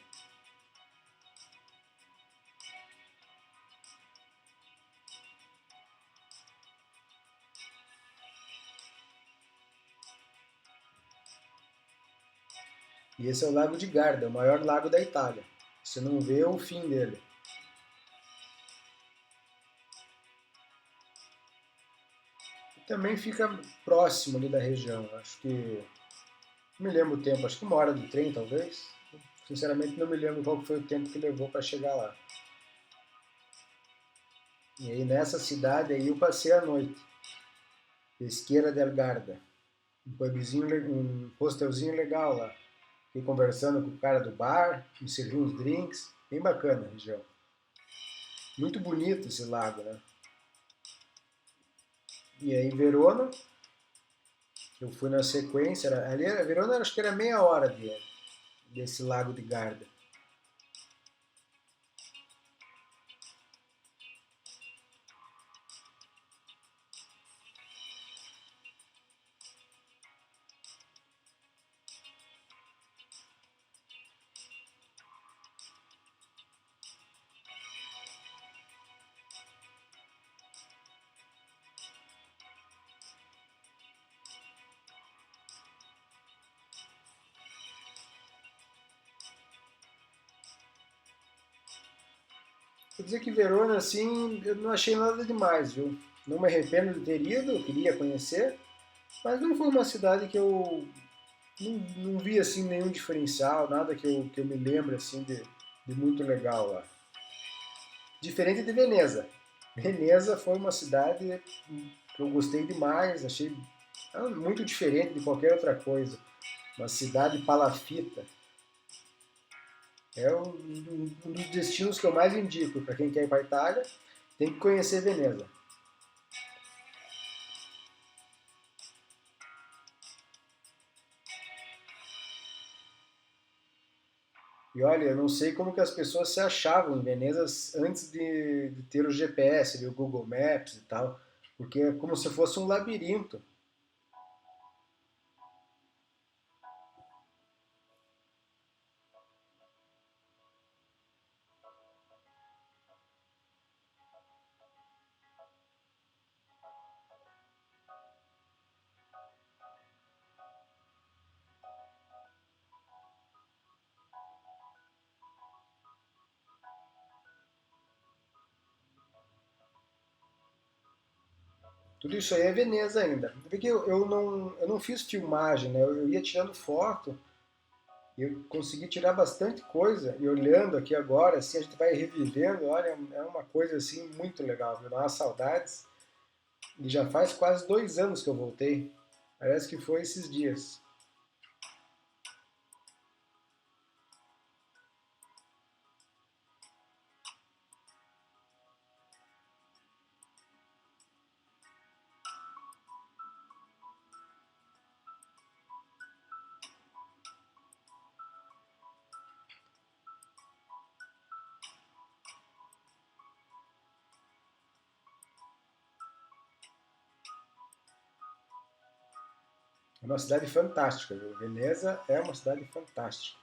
E esse é o Lago de Garda, o maior lago da Itália. Você não vê o fim dele. E também fica próximo ali da região. Acho que. Não me lembro o tempo, acho que 1 hora de trem talvez. Sinceramente não me lembro qual foi o tempo que levou para chegar lá. E aí nessa cidade aí eu passei a noite. Pesqueira del Garda. Um pubzinho, um hostelzinho legal lá. Fiquei conversando com o cara do bar, me serviu uns drinks. Bem bacana a região. Muito bonito esse lago, né? E aí Verona, eu fui na sequência, ali Verona acho que era meia hora desse lago de Garda. Quer dizer que Verona, assim, eu não achei nada demais, viu? Não me arrependo de ter ido, eu queria conhecer, mas não foi uma cidade que eu não vi, assim, nenhum diferencial, nada que eu me lembre, assim, de muito legal lá. Diferente de Veneza. Veneza foi uma cidade que eu gostei demais, achei muito diferente de qualquer outra coisa. Uma cidade palafita. É um dos destinos que eu mais indico para quem quer ir para a Itália, tem que conhecer Veneza. E olha, eu não sei como que as pessoas se achavam em Veneza antes de ter o GPS, o Google Maps e tal, porque é como se fosse um labirinto. Tudo isso aí é Veneza ainda. Porque eu não fiz filmagem, né? Eu ia tirando foto e eu consegui tirar bastante coisa. E olhando aqui agora, assim, a gente vai revivendo, olha, é uma coisa assim muito legal, viu? Dá umas saudades. E já faz quase 2 anos que eu voltei. Parece que foi esses dias. É uma cidade fantástica, viu? Veneza é uma cidade fantástica.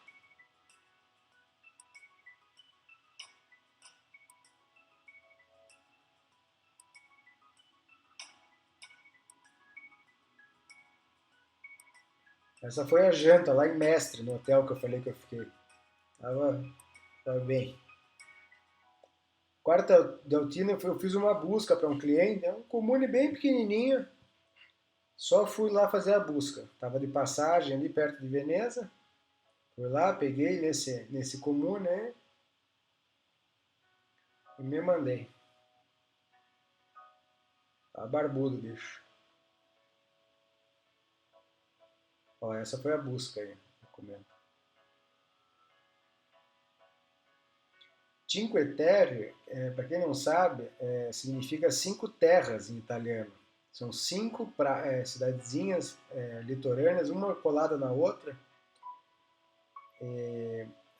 Essa foi a janta lá em Mestre, no hotel que eu falei que eu fiquei. Tava bem. Quarta Deltina, eu fiz uma busca para um cliente, é um comune bem pequenininho, só fui lá fazer a busca. Tava de passagem ali perto de Veneza, fui lá, peguei nesse comune, né, e me mandei. Tá barbudo, bicho. Ó, essa foi a busca aí, recomendo. Cinque Terre, para quem não sabe, significa cinco terras em italiano. São cinco cidadezinhas litorâneas, uma colada na outra.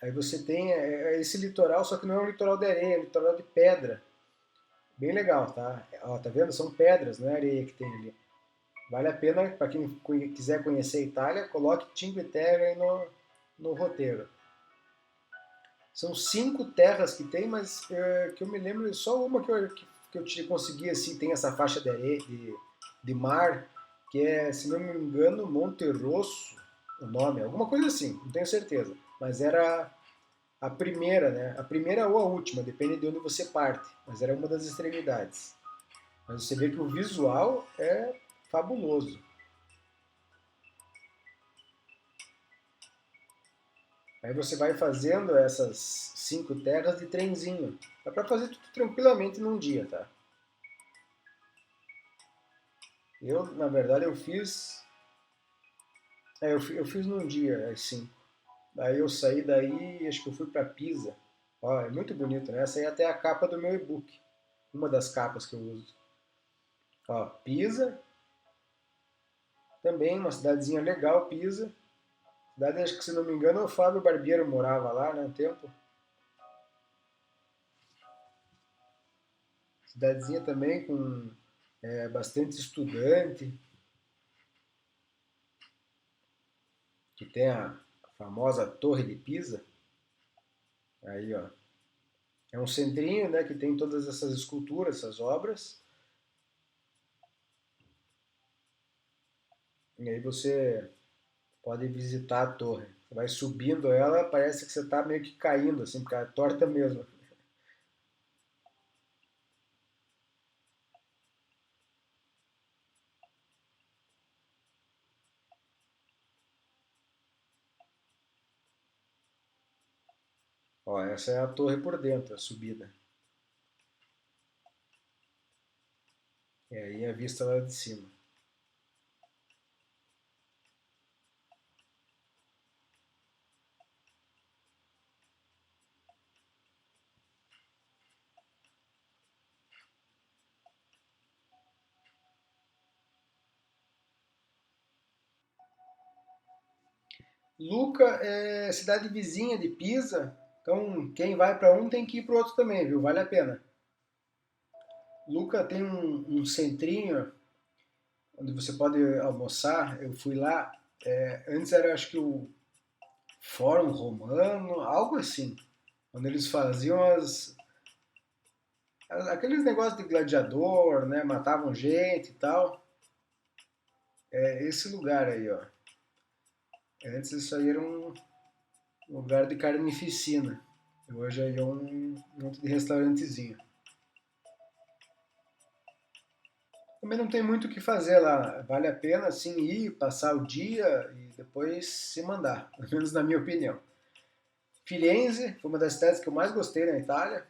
Aí você tem esse litoral, só que não é um litoral de areia, é um litoral de pedra. Bem legal, tá? Ó, tá vendo? São pedras, não é areia que tem ali. Vale a pena, para quem quiser conhecer a Itália, coloque Cinque Terre aí no roteiro. São cinco terras que tem, mas que eu me lembro, só uma que eu consegui, assim, tem essa faixa de areia, de mar, que é, se não me engano, Monte Rosso, o nome, alguma coisa assim, não tenho certeza. Mas era a primeira, né? A primeira ou a última, depende de onde você parte, mas era uma das extremidades. Mas você vê que o visual é fabuloso. Aí você vai fazendo essas cinco terras de trenzinho. Dá para fazer tudo tranquilamente num dia, tá? Eu, na verdade, eu fiz. Eu fiz num dia, assim. Daí eu saí daí, acho que eu fui para Pisa. Ó, é muito bonito, né? Essa aí é até a capa do meu e-book. Uma das capas que eu uso. Ó, Pisa, também uma cidadezinha legal, Pisa. Cidade, acho que se não me engano, o Fábio Barbiero morava lá, né, um tempo. Cidadezinha também com bastante estudante, que tem a famosa Torre de Pisa. Aí, ó. É um centrinho, né, que tem todas essas esculturas, essas obras. E aí você pode visitar a torre. Você vai subindo ela, parece que você está meio que caindo, assim, porque é torta mesmo. Ó, essa é a torre por dentro, a subida. E aí a vista lá de cima. Luca é cidade vizinha de Pisa, então quem vai para um tem que ir para o outro também, viu? Vale a pena. Luca tem um centrinho onde você pode almoçar. Eu fui lá, antes era acho que o Fórum Romano, algo assim, onde eles faziam aqueles negócios de gladiador, né? Matavam gente e tal. É esse lugar aí, ó. Antes isso aí era um lugar de carnificina. Hoje aí é um monte de restaurantezinho. Também não tem muito o que fazer lá. Vale a pena assim ir, passar o dia e depois se mandar, pelo menos na minha opinião. Firenze foi uma das cidades que eu mais gostei na Itália.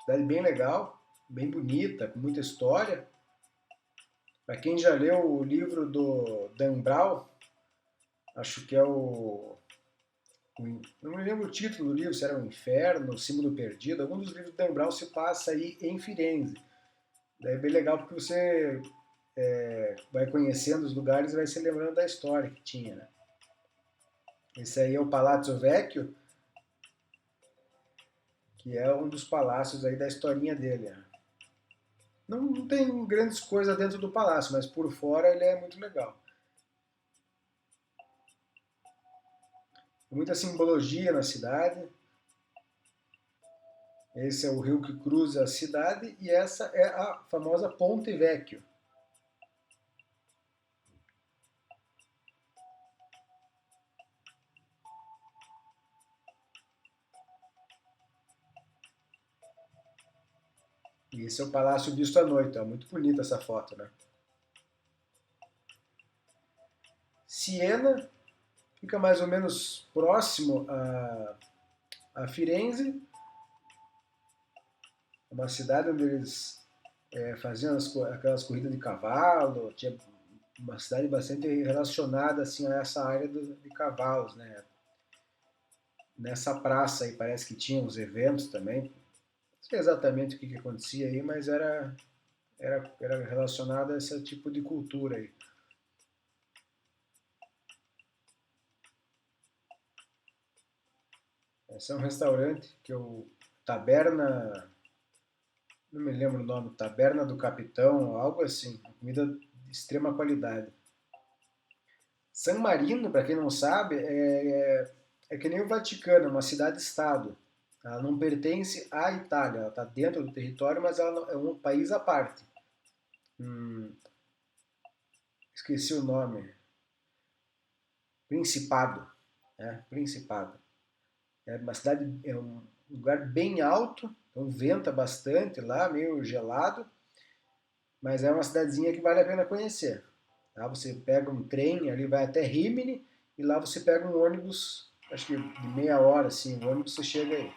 Cidade bem legal, bem bonita, com muita história. Para quem já leu o livro do Dan Brown, acho que é não me lembro o título do livro, se era o Inferno, o Símbolo Perdido, algum dos livros do Dan Brown se passa aí em Firenze. Daí é bem legal porque você vai conhecendo os lugares e vai se lembrando da história que tinha, né? Esse aí é o Palazzo Vecchio, que é um dos palácios aí da historinha dele, né? Não tem grandes coisas dentro do palácio, mas por fora ele é muito legal. Muita simbologia na cidade. Esse é o rio que cruza a cidade e essa é a famosa Ponte Vecchio. E esse é o palácio visto à noite. É muito bonita essa foto, né? Siena fica mais ou menos próximo a Firenze, uma cidade onde eles faziam aquelas corridas de cavalo, tinha uma cidade bastante relacionada assim, a essa área de cavalos, né? Nessa praça aí parece que tinha uns eventos também. Não sei exatamente o que acontecia aí, mas era relacionado a esse tipo de cultura aí. Esse é um restaurante que eu. Taberna. Não me lembro o nome, Taberna do Capitão, algo assim. Comida de extrema qualidade. San Marino, para quem não sabe, é que nem o Vaticano, é uma cidade-estado. Ela não pertence à Itália, ela está dentro do território, mas ela é um país à parte. Hum, esqueci o nome. Principado. Principado. É uma cidade, é um lugar bem alto, então venta bastante lá, meio gelado, mas é uma cidadezinha que vale a pena conhecer. Tá? Você pega um trem ali, vai até Rimini, e lá você pega um ônibus, acho que de meia hora, assim, o ônibus você chega aí.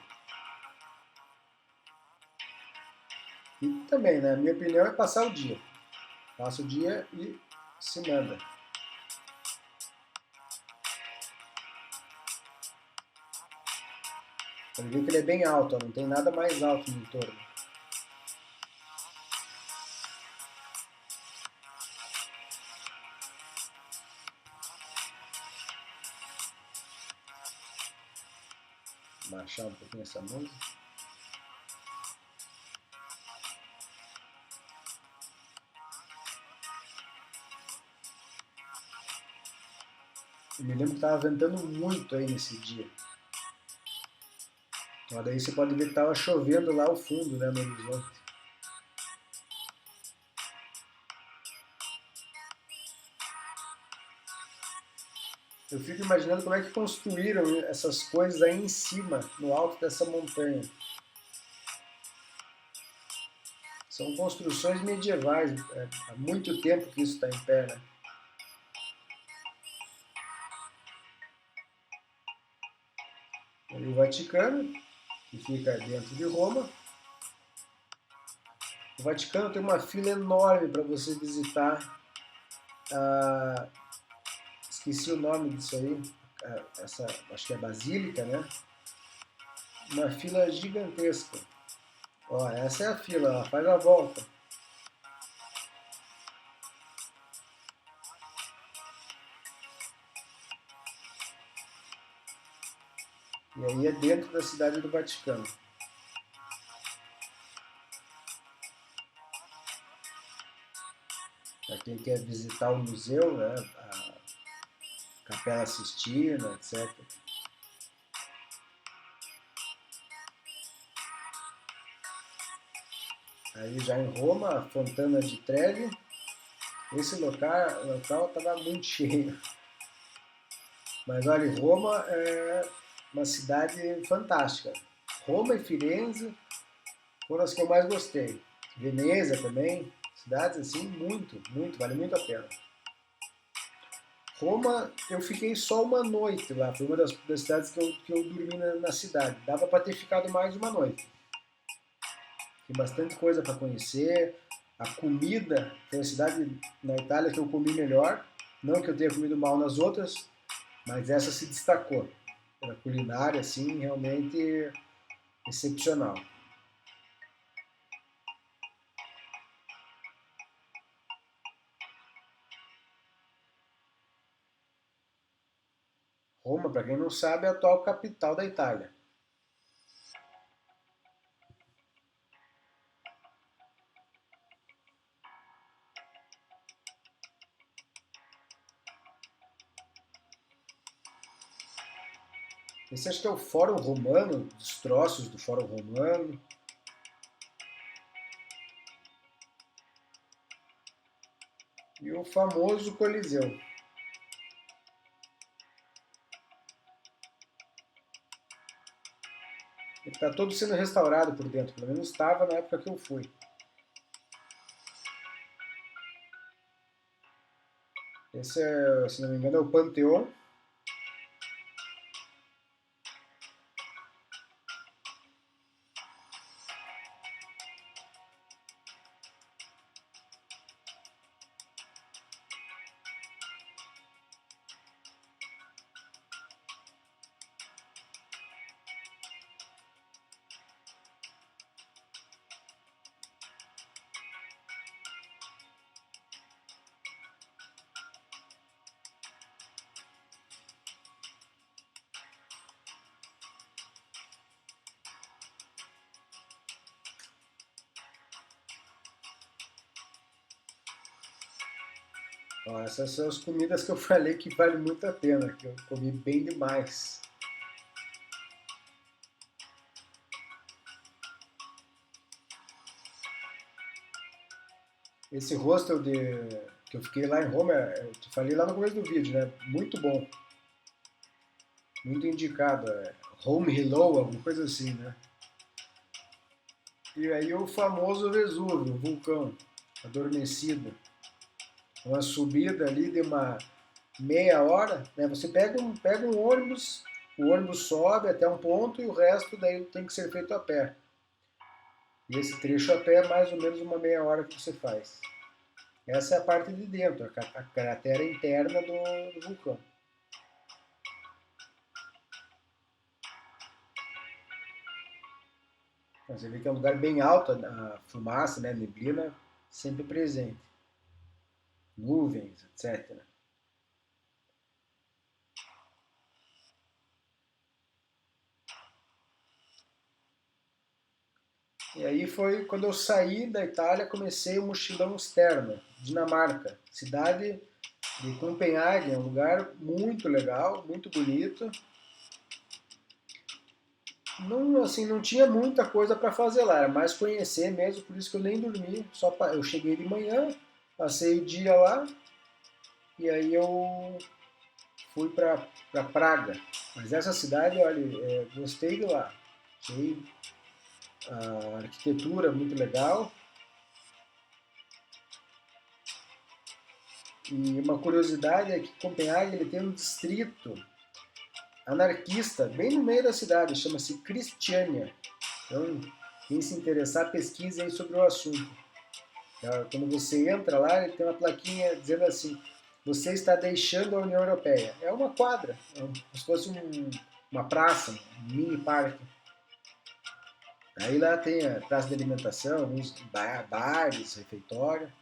E também, na minha opinião, é passar o dia. Passa o dia e se manda. Pode ver que ele é bem alto, ó, não tem nada mais alto no entorno. Vou baixar um pouquinho essa música. Eu me lembro que estava ventando muito aí nesse dia. Ó, daí você pode ver que estava chovendo lá ao fundo, né, no horizonte. Eu fico imaginando como é que construíram essas coisas aí em cima, no alto dessa montanha. São construções medievais, há muito tempo que isso está em pé, né? E o Vaticano, que fica dentro de Roma. O Vaticano tem uma fila enorme para você visitar. Ah, esqueci o nome disso aí. Essa, acho que é Basílica, né? Uma fila gigantesca. Ó, essa é a fila, ó, faz a volta. E aí é dentro da cidade do Vaticano. Para quem quer visitar o museu, né, a Capela Sistina, etc. Aí já em Roma, a Fontana di Trevi. Esse local estava muito cheio. Mas olha, Roma é uma cidade fantástica. Roma e Firenze foram as que eu mais gostei. Veneza também, cidades assim, vale muito a pena. Roma, eu fiquei só uma noite lá, foi uma das cidades que eu dormi na cidade. Dava para ter ficado mais uma noite. Tem bastante coisa para conhecer. A comida foi a cidade na Itália que eu comi melhor. Não que eu tenha comido mal nas outras, mas essa se destacou. Pela culinária, assim, realmente excepcional. Roma, para quem não sabe, é a atual capital da Itália. Esse acho que é o Fórum Romano, destroços do Fórum Romano. E o famoso Coliseu. Ele está todo sendo restaurado por dentro, pelo menos estava na época que eu fui. Esse é, se não me engano, é o Panteão. Ó, essas são as comidas que eu falei que vale muito a pena, que eu comi bem demais. Esse hostel que eu fiquei lá em Roma, eu te falei lá no começo do vídeo, né? Muito bom, muito indicado. Home Hello, alguma coisa assim, né? E aí o famoso Vesúvio, o vulcão adormecido. Uma subida ali de uma meia hora, né? Você pega um ônibus, o ônibus sobe até um ponto e o resto daí tem que ser feito a pé. E esse trecho a pé é mais ou menos uma meia hora que você faz. Essa é a parte de dentro, a cratera interna do vulcão. Então, você vê que é um lugar bem alto, a fumaça, né, a neblina sempre presente. Nuvens, etc. E aí foi quando eu saí da Itália, comecei o mochilão externo, Dinamarca, cidade de Copenhague, é um lugar muito legal, muito bonito. Não, assim, não tinha muita coisa para fazer lá, era mais conhecer mesmo, por isso que eu nem dormi. Eu cheguei de manhã, passei o dia lá e aí eu fui para Praga. Mas essa cidade, olha, gostei de lá. Achei a arquitetura muito legal. E uma curiosidade é que Copenhague ele tem um distrito anarquista bem no meio da cidade, chama-se Christiania. Então, quem se interessar, pesquise aí sobre o assunto. Quando você entra lá, ele tem uma plaquinha dizendo assim: você está deixando a União Europeia. É uma quadra, como se fosse uma praça, um mini parque. Aí lá tem a praça de alimentação, alguns bares, refeitório.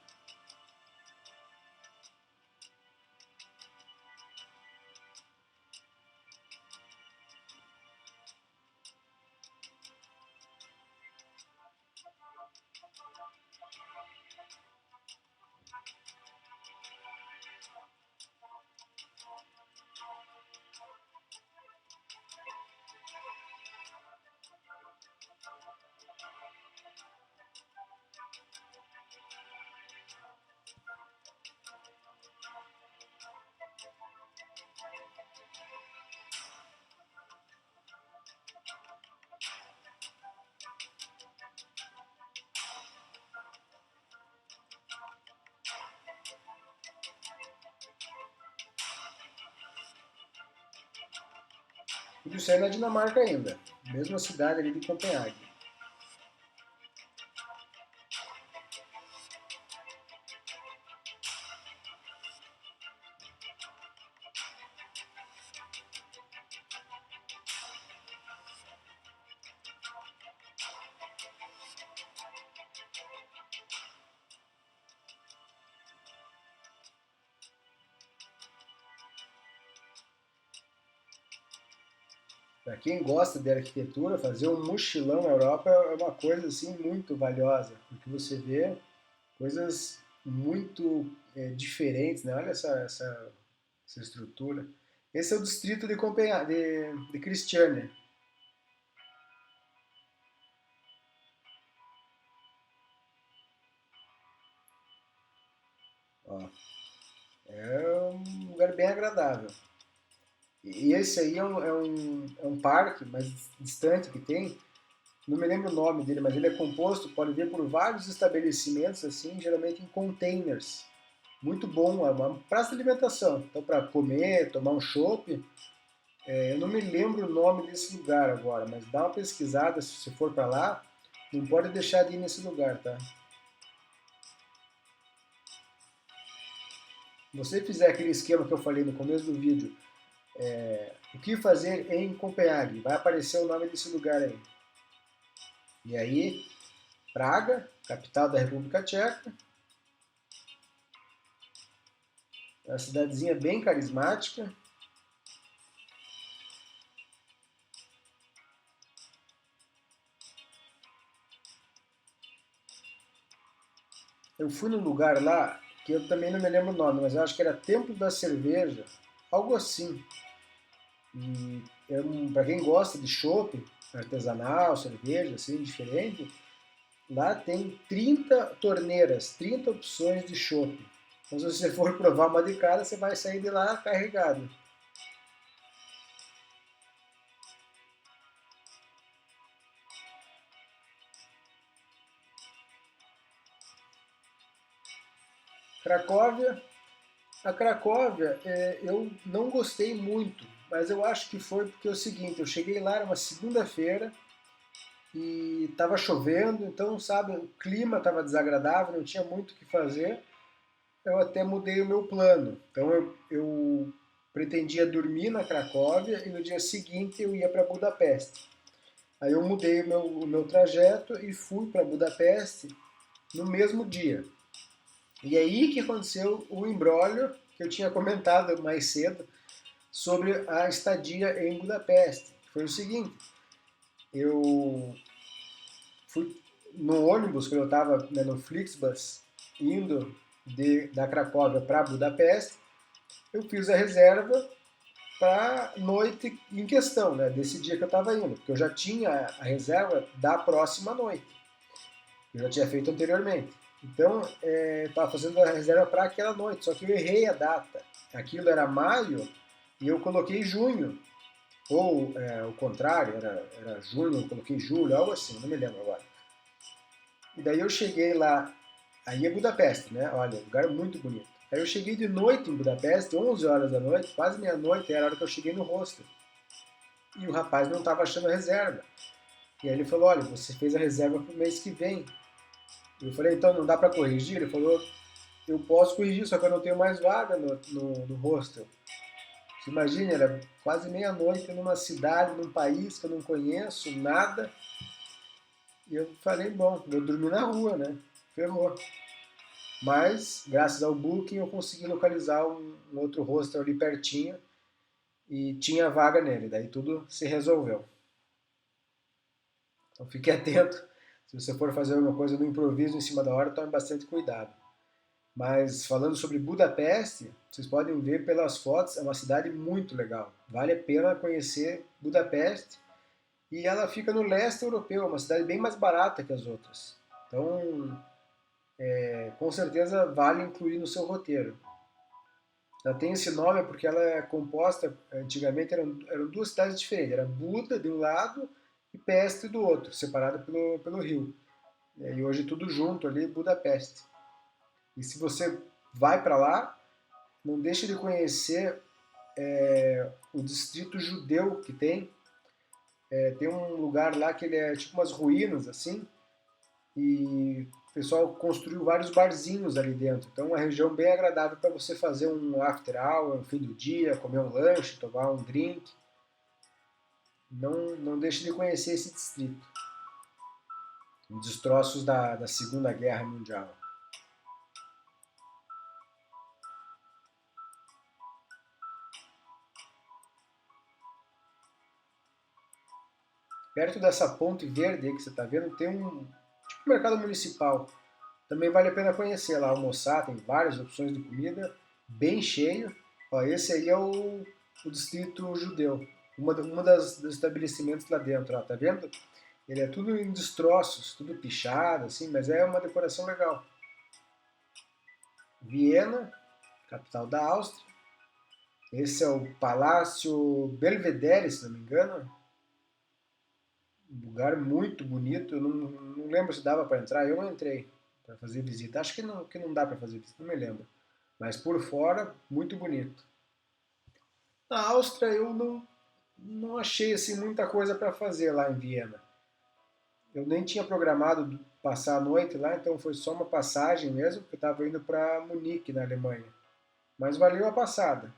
Tudo isso aí na Dinamarca ainda, mesma cidade ali de Copenhague. Para quem gosta de arquitetura, fazer um mochilão na Europa é uma coisa assim muito valiosa, porque você vê coisas muito diferentes, né? Olha essa estrutura. Esse é o distrito de Copenhague, de Christiania. Ó, é um lugar bem agradável. E esse aí é um parque mais distante que tem, não me lembro o nome dele, mas ele é composto, pode ver, por vários estabelecimentos, assim, geralmente em containers. Muito bom, é uma praça de alimentação. Então, para comer, tomar um chopp, eu não me lembro o nome desse lugar agora, mas dá uma pesquisada se você for para lá, não pode deixar de ir nesse lugar, tá? Se você fizer aquele esquema que eu falei no começo do vídeo, o que fazer em Copenhague, vai aparecer o nome desse lugar aí. E aí, Praga, capital da República Tcheca, é uma cidadezinha bem carismática. Eu fui num lugar lá, que eu também não me lembro o nome, mas eu acho que era Templo da Cerveja, algo assim. E para quem gosta de chopp, artesanal, cerveja, assim, diferente, lá tem 30 torneiras, 30 opções de chopp. Então, se você for provar uma de cada, você vai sair de lá carregado. Cracóvia, a Cracóvia, eu não gostei muito, mas eu acho que foi porque é o seguinte, eu cheguei lá, era uma segunda-feira, e estava chovendo, então, sabe, o clima estava desagradável, não tinha muito o que fazer. Eu até mudei o meu plano. Então, eu pretendia dormir na Cracóvia e no dia seguinte eu ia para Budapeste. Aí eu mudei o meu trajeto e fui para Budapeste no mesmo dia. E aí que aconteceu o imbróglio que eu tinha comentado mais cedo sobre a estadia em Budapeste. Foi o seguinte, eu fui no ônibus que eu estava, né, no Flixbus, indo da Cracóvia para Budapeste, eu fiz a reserva para noite em questão, né, desse dia que eu estava indo, porque eu já tinha a reserva da próxima noite, eu já tinha feito anteriormente. Então, estava fazendo a reserva para aquela noite, só que eu errei a data. Aquilo era maio e eu coloquei junho, ou o contrário, era junho, eu coloquei julho, algo assim, não me lembro agora. E daí eu cheguei lá, aí é Budapeste, né? Olha, lugar muito bonito. Aí eu cheguei de noite em Budapeste, 11 horas da noite, quase meia-noite, era a hora que eu cheguei no hostel. E o rapaz não estava achando a reserva. E aí ele falou, olha, você fez a reserva para o mês que vem. E eu falei, então não dá para corrigir? Ele falou, eu posso corrigir, só que eu não tenho mais vaga no hostel. Você imagina, era quase meia-noite numa cidade, num país que eu não conheço, nada. E eu falei, bom, eu dormi na rua, né? Ferrou. Mas, graças ao Booking, eu consegui localizar um outro hostel ali pertinho e tinha vaga nele. Daí tudo se resolveu. Então fique atento. Se você for fazer alguma coisa no improviso em cima da hora, tome bastante cuidado. Mas falando sobre Budapeste, vocês podem ver pelas fotos, é uma cidade muito legal. Vale a pena conhecer Budapeste. E ela fica no leste europeu, é uma cidade bem mais barata que as outras. Então, com certeza vale incluir no seu roteiro. Ela tem esse nome porque ela é composta, antigamente eram duas cidades diferentes, era Buda de um lado e Peste do outro, separada pelo rio. E hoje tudo junto ali, Budapeste. E se você vai para lá, não deixe de conhecer o distrito judeu que tem. Tem um lugar lá que ele é tipo umas ruínas assim, e o pessoal construiu vários barzinhos ali dentro. Então é uma região bem agradável para você fazer um after hour, no fim do dia, comer um lanche, tomar um drink. Não deixe de conhecer esse distrito. Um destroços da Segunda Guerra Mundial. Perto dessa ponte verde aí que você está vendo, tem um tipo um mercado municipal. Também vale a pena conhecer lá, almoçar, tem várias opções de comida, bem cheio. Ó, esse aí é o distrito judeu, uma dos estabelecimentos lá dentro, ó, tá vendo? Ele é tudo em destroços, tudo pichado, assim, mas é uma decoração legal. Viena, capital da Áustria. Esse é o Palácio Belvedere, se não me engano. Um lugar muito bonito. Eu não lembro se dava para entrar. Eu não entrei para fazer visita. Acho que não dá para fazer visita, não me lembro. Mas por fora, muito bonito. Na Áustria eu não achei assim muita coisa para fazer lá em Viena. Eu nem tinha programado passar a noite lá, então foi só uma passagem mesmo, porque eu estava indo para Munique, na Alemanha. Mas valeu a passada.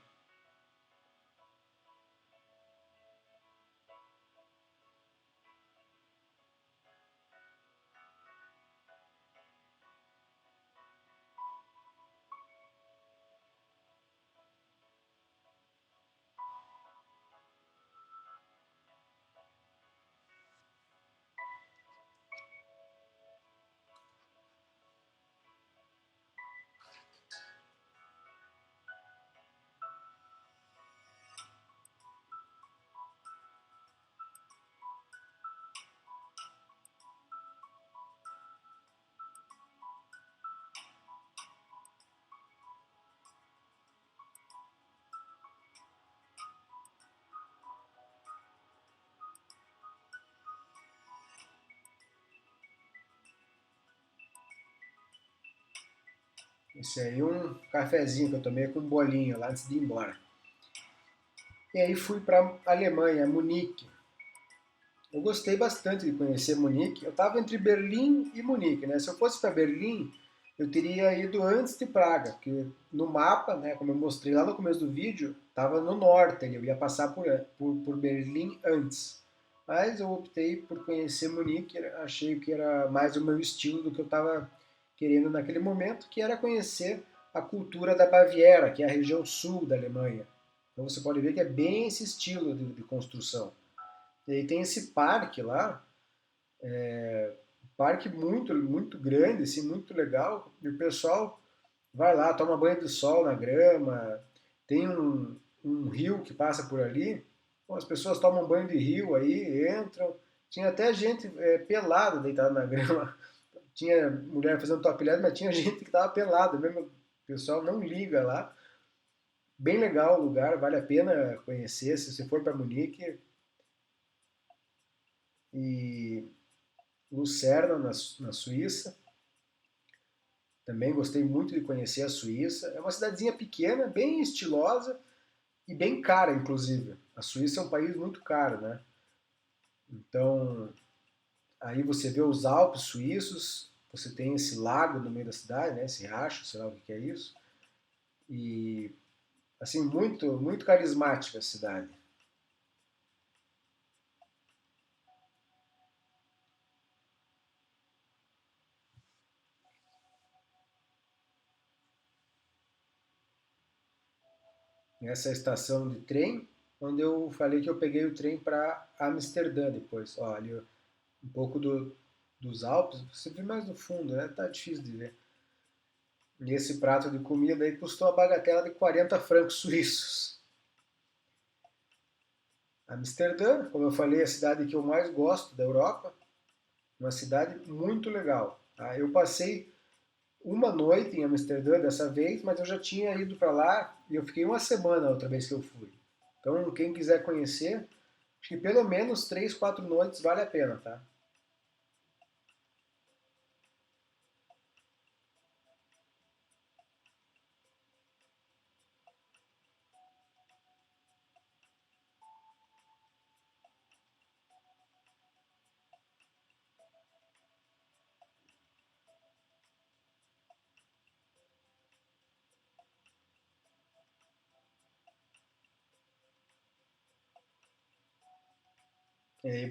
Esse aí um cafezinho que eu tomei com um bolinho lá antes de ir embora. E aí fui para Alemanha, Munique. Eu gostei bastante de conhecer Munique. Eu estava entre Berlim e Munique, né? Se eu fosse para Berlim, eu teria ido antes de Praga, porque no mapa, né, como eu mostrei lá no começo do vídeo, estava no norte, eu ia passar por Berlim antes. Mas eu optei por conhecer Munique, achei que era mais o meu estilo do que eu estava querendo naquele momento, que era conhecer a cultura da Baviera, que é a região sul da Alemanha. Então você pode ver que é bem esse estilo de construção. E aí tem esse parque lá, um parque muito grande, assim, muito legal. E o pessoal vai lá, toma banho de sol na grama. Tem um rio que passa por ali. Bom, as pessoas tomam banho de rio aí, entram. Tinha até gente pelada deitada na grama. Tinha mulher fazendo topilhada, mas tinha gente que estava pelada mesmo. O pessoal não liga lá. Bem legal o lugar, vale a pena conhecer. Se você for para Munique, e Lucerna, na Suíça. Também gostei muito de conhecer a Suíça. É uma cidadezinha pequena, bem estilosa e bem cara, inclusive. A Suíça é um país muito caro, né? Então, aí você vê os Alpes suíços, você tem esse lago no meio da cidade, né? Esse riacho, sei lá o que é isso. E, assim, muito carismática a cidade. Essa estação de trem, onde eu falei que eu peguei o trem para Amsterdã depois. Ó, ali um pouco dos Alpes, você vê mais no fundo, né? Tá difícil de ver. E esse prato de comida aí custou a bagatela de 40 francos suíços. Amsterdã, como eu falei, é a cidade que eu mais gosto da Europa, uma cidade muito legal. Tá? Eu passei uma noite em Amsterdã dessa vez, mas eu já tinha ido para lá e eu fiquei uma semana a outra vez que eu fui. Então, quem quiser conhecer, acho que pelo menos 3, 4 noites vale a pena, tá?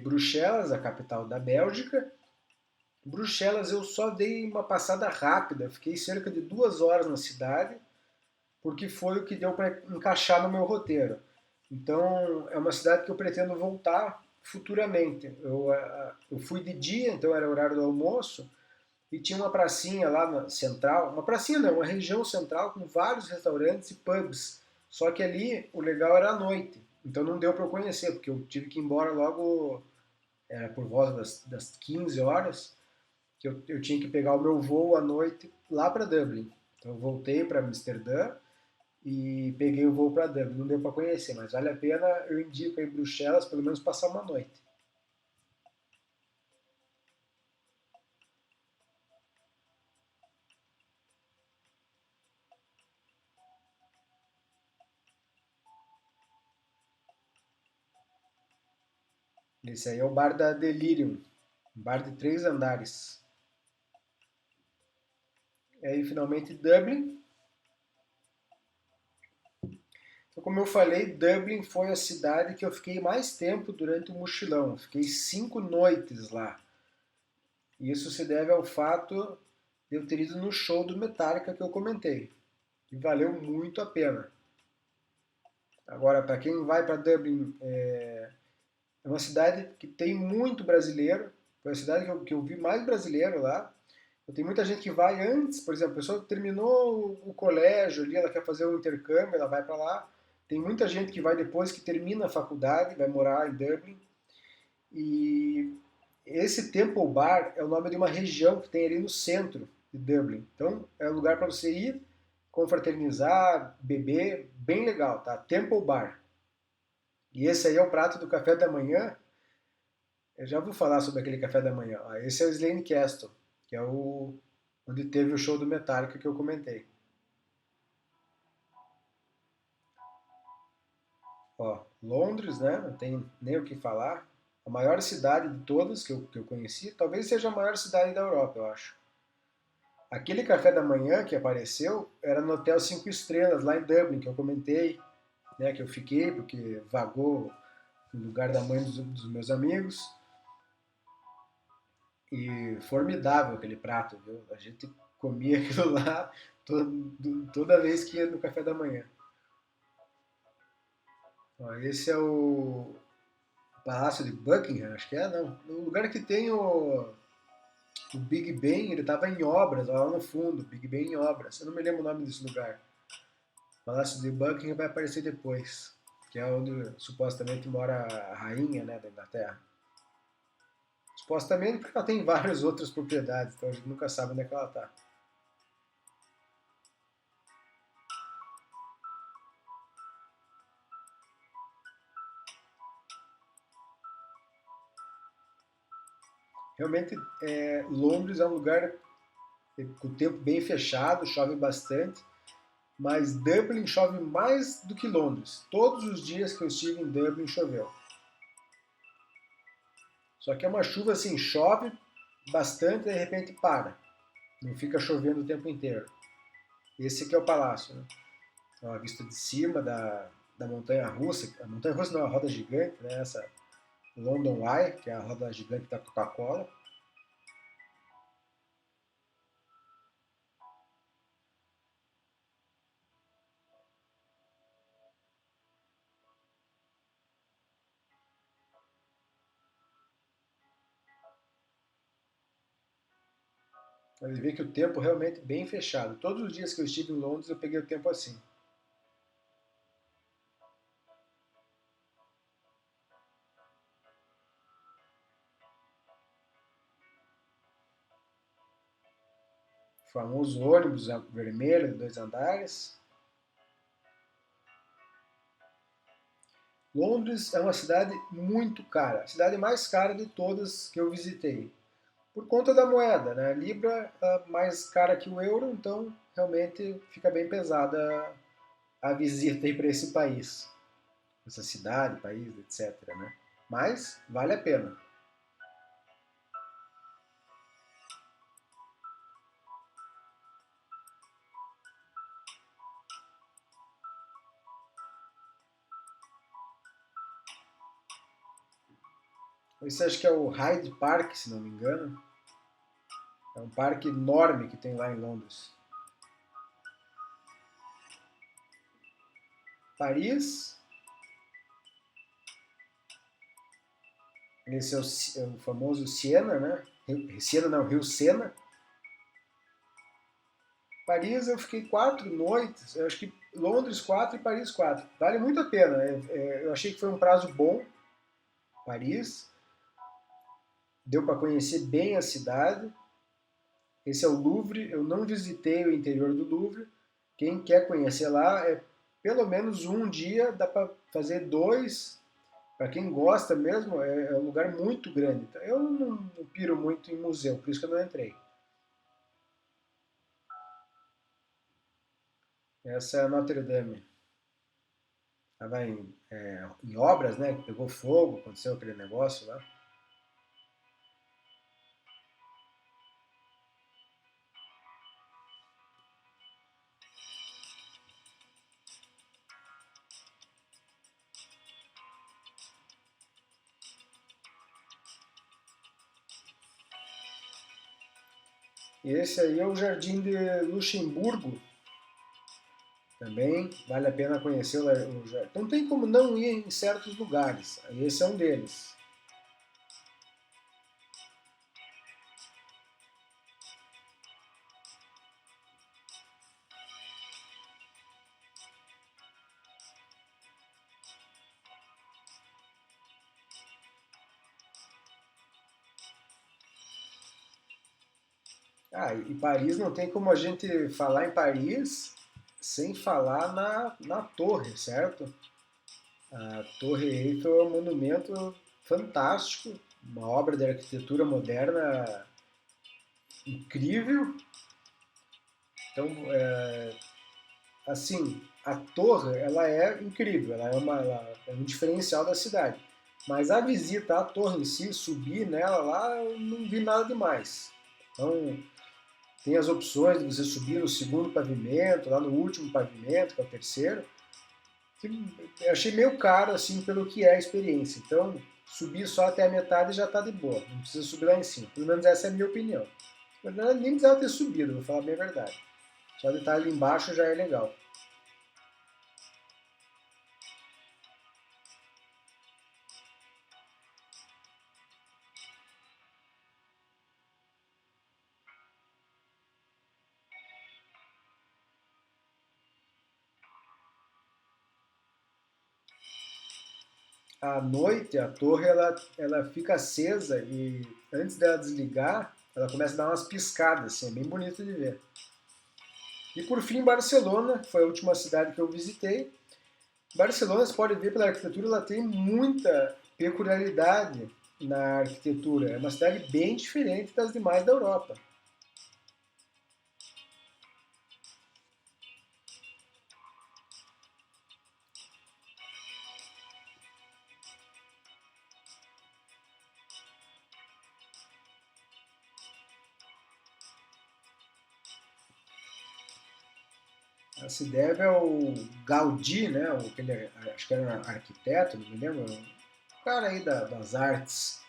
Bruxelas, a capital da Bélgica. Bruxelas eu só dei uma passada rápida, fiquei cerca de 2 horas na cidade, porque foi o que deu para encaixar no meu roteiro. Então é uma cidade que eu pretendo voltar futuramente. Eu fui de dia, então era horário do almoço, e tinha uma pracinha lá na central, uma pracinha não, uma região central com vários restaurantes e pubs. Só que ali o legal era a noite, então não deu para eu conhecer, porque eu tive que ir embora logo, era por volta das 15 horas, que eu tinha que pegar o meu voo à noite lá para Dublin. Então eu voltei para Amsterdã e peguei o voo para Dublin. Não deu para conhecer, mas vale a pena, eu indico aí Bruxelas, pelo menos passar uma noite. Esse aí é o bar da Delirium, um bar de 3 andares. E aí finalmente Dublin. Então, como eu falei, Dublin foi a cidade que eu fiquei mais tempo durante o mochilão. Fiquei 5 noites lá. E isso se deve ao fato de eu ter ido no show do Metallica que eu comentei. E valeu muito a pena. Agora, para quem vai para Dublin, é uma cidade que tem muito brasileiro. Foi a cidade que eu vi mais brasileiro lá. Tem muita gente que vai antes, por exemplo, a pessoa terminou o colégio ali, ela quer fazer um intercâmbio, ela vai para lá. Tem muita gente que vai depois que termina a faculdade, vai morar em Dublin. E esse Temple Bar é o nome de uma região que tem ali no centro de Dublin. Então é um lugar para você ir, confraternizar, beber, bem legal, tá? Temple Bar. E esse aí é o prato do café da manhã. Eu já vou falar sobre aquele café da manhã. Ó, esse é o Slane Castle, que é o onde teve o show do Metallica que eu comentei. Ó, Londres, né? Não tem nem o que falar. A maior cidade de todas que eu conheci, talvez seja a maior cidade da Europa, eu acho. Aquele café da manhã que apareceu era no Hotel 5 Estrelas, lá em Dublin, que eu comentei, né, que eu fiquei, porque vagou no lugar da mãe dos meus amigos. E formidável aquele prato, viu? A gente comia aquilo lá toda vez que ia no café da manhã. Ó, esse é o Palácio de Buckingham, acho que é, não. No lugar que tem o Big Ben, ele estava em obras, lá no fundo, Big Ben em obras. Eu não me lembro o nome desse lugar. O Palácio de Buckingham vai aparecer depois, que é onde supostamente mora a rainha, né, da Inglaterra. Supostamente porque ela tem várias outras propriedades, então a gente nunca sabe onde é que ela está. Realmente, Londres é um lugar com o tempo bem fechado, chove bastante, mas Dublin chove mais do que Londres. Todos os dias que eu estive em Dublin choveu. Só que é uma chuva assim, chove bastante e de repente para. Não fica chovendo o tempo inteiro. Esse aqui é o palácio, né? Então, a vista de cima da montanha russa, a montanha russa não, a roda gigante, né? Essa London Eye, que é a roda gigante da Coca-Cola. Ele vê que o tempo realmente é bem fechado. Todos os dias que eu estive em Londres eu peguei o tempo assim. O famoso ônibus vermelho de 2 andares. Londres é uma cidade muito cara, a cidade mais cara de todas que eu visitei. Por conta da moeda, né? A libra é mais cara que o euro, então realmente fica bem pesada a visita para esse país, essa cidade, país, etc. Né? Mas vale a pena. Esse acho que é o Hyde Park, se não me engano. É um parque enorme que tem lá em Londres. Paris, Esse é o famoso Siena, né? Siena não, Rio Sena. Paris eu fiquei 4 noites, eu acho que Londres 4 e Paris 4. Vale muito a pena. Eu achei que foi um prazo bom, Paris. Deu para conhecer bem a cidade. Esse é o Louvre, eu não visitei o interior do Louvre. Quem quer conhecer lá, é pelo menos um dia, dá para fazer 2. Para quem gosta mesmo, é um lugar muito grande. Então, eu não piro muito em museu, por isso que eu não entrei. Essa é a Notre Dame. Estava em obras, né? Pegou fogo, aconteceu aquele negócio lá. E esse aí é o Jardim de Luxemburgo, também vale a pena conhecer o jardim. Não tem como não ir em certos lugares, esse é um deles. Ah, e Paris não tem como a gente falar em Paris sem falar na torre, certo? A Torre Eiffel é um monumento fantástico, uma obra de arquitetura moderna incrível. Então, assim, a torre ela é incrível, ela é um diferencial da cidade. Mas a visita à torre em si, subir nela lá, eu não vi nada demais. Então, tem as opções de você subir no segundo pavimento, lá no último pavimento, que é o terceiro. Eu achei meio caro, assim, pelo que é a experiência. Então, subir só até a metade já está de boa. Não precisa subir lá em cima. Pelo menos essa é a minha opinião. Na verdade, nem precisava ter subido, vou falar bem a verdade. Só de estar ali embaixo já é legal. À noite, a torre ela fica acesa e antes dela desligar, ela começa a dar umas piscadas, assim, é bem bonito de ver. E por fim, Barcelona, que foi a última cidade que eu visitei. Barcelona, você pode ver pela arquitetura, ela tem muita peculiaridade na arquitetura. É uma cidade bem diferente das demais da Europa. Ela se deve ao Gaudí, né? Acho que era um arquiteto, não me lembro. Um cara aí das artes.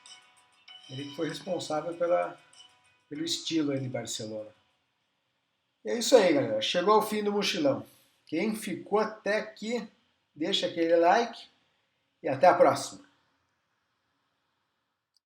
Ele que foi responsável pelo estilo aí de Barcelona. E é isso aí, galera. Chegou ao fim do mochilão. Quem ficou até aqui, deixa aquele like e até a próxima.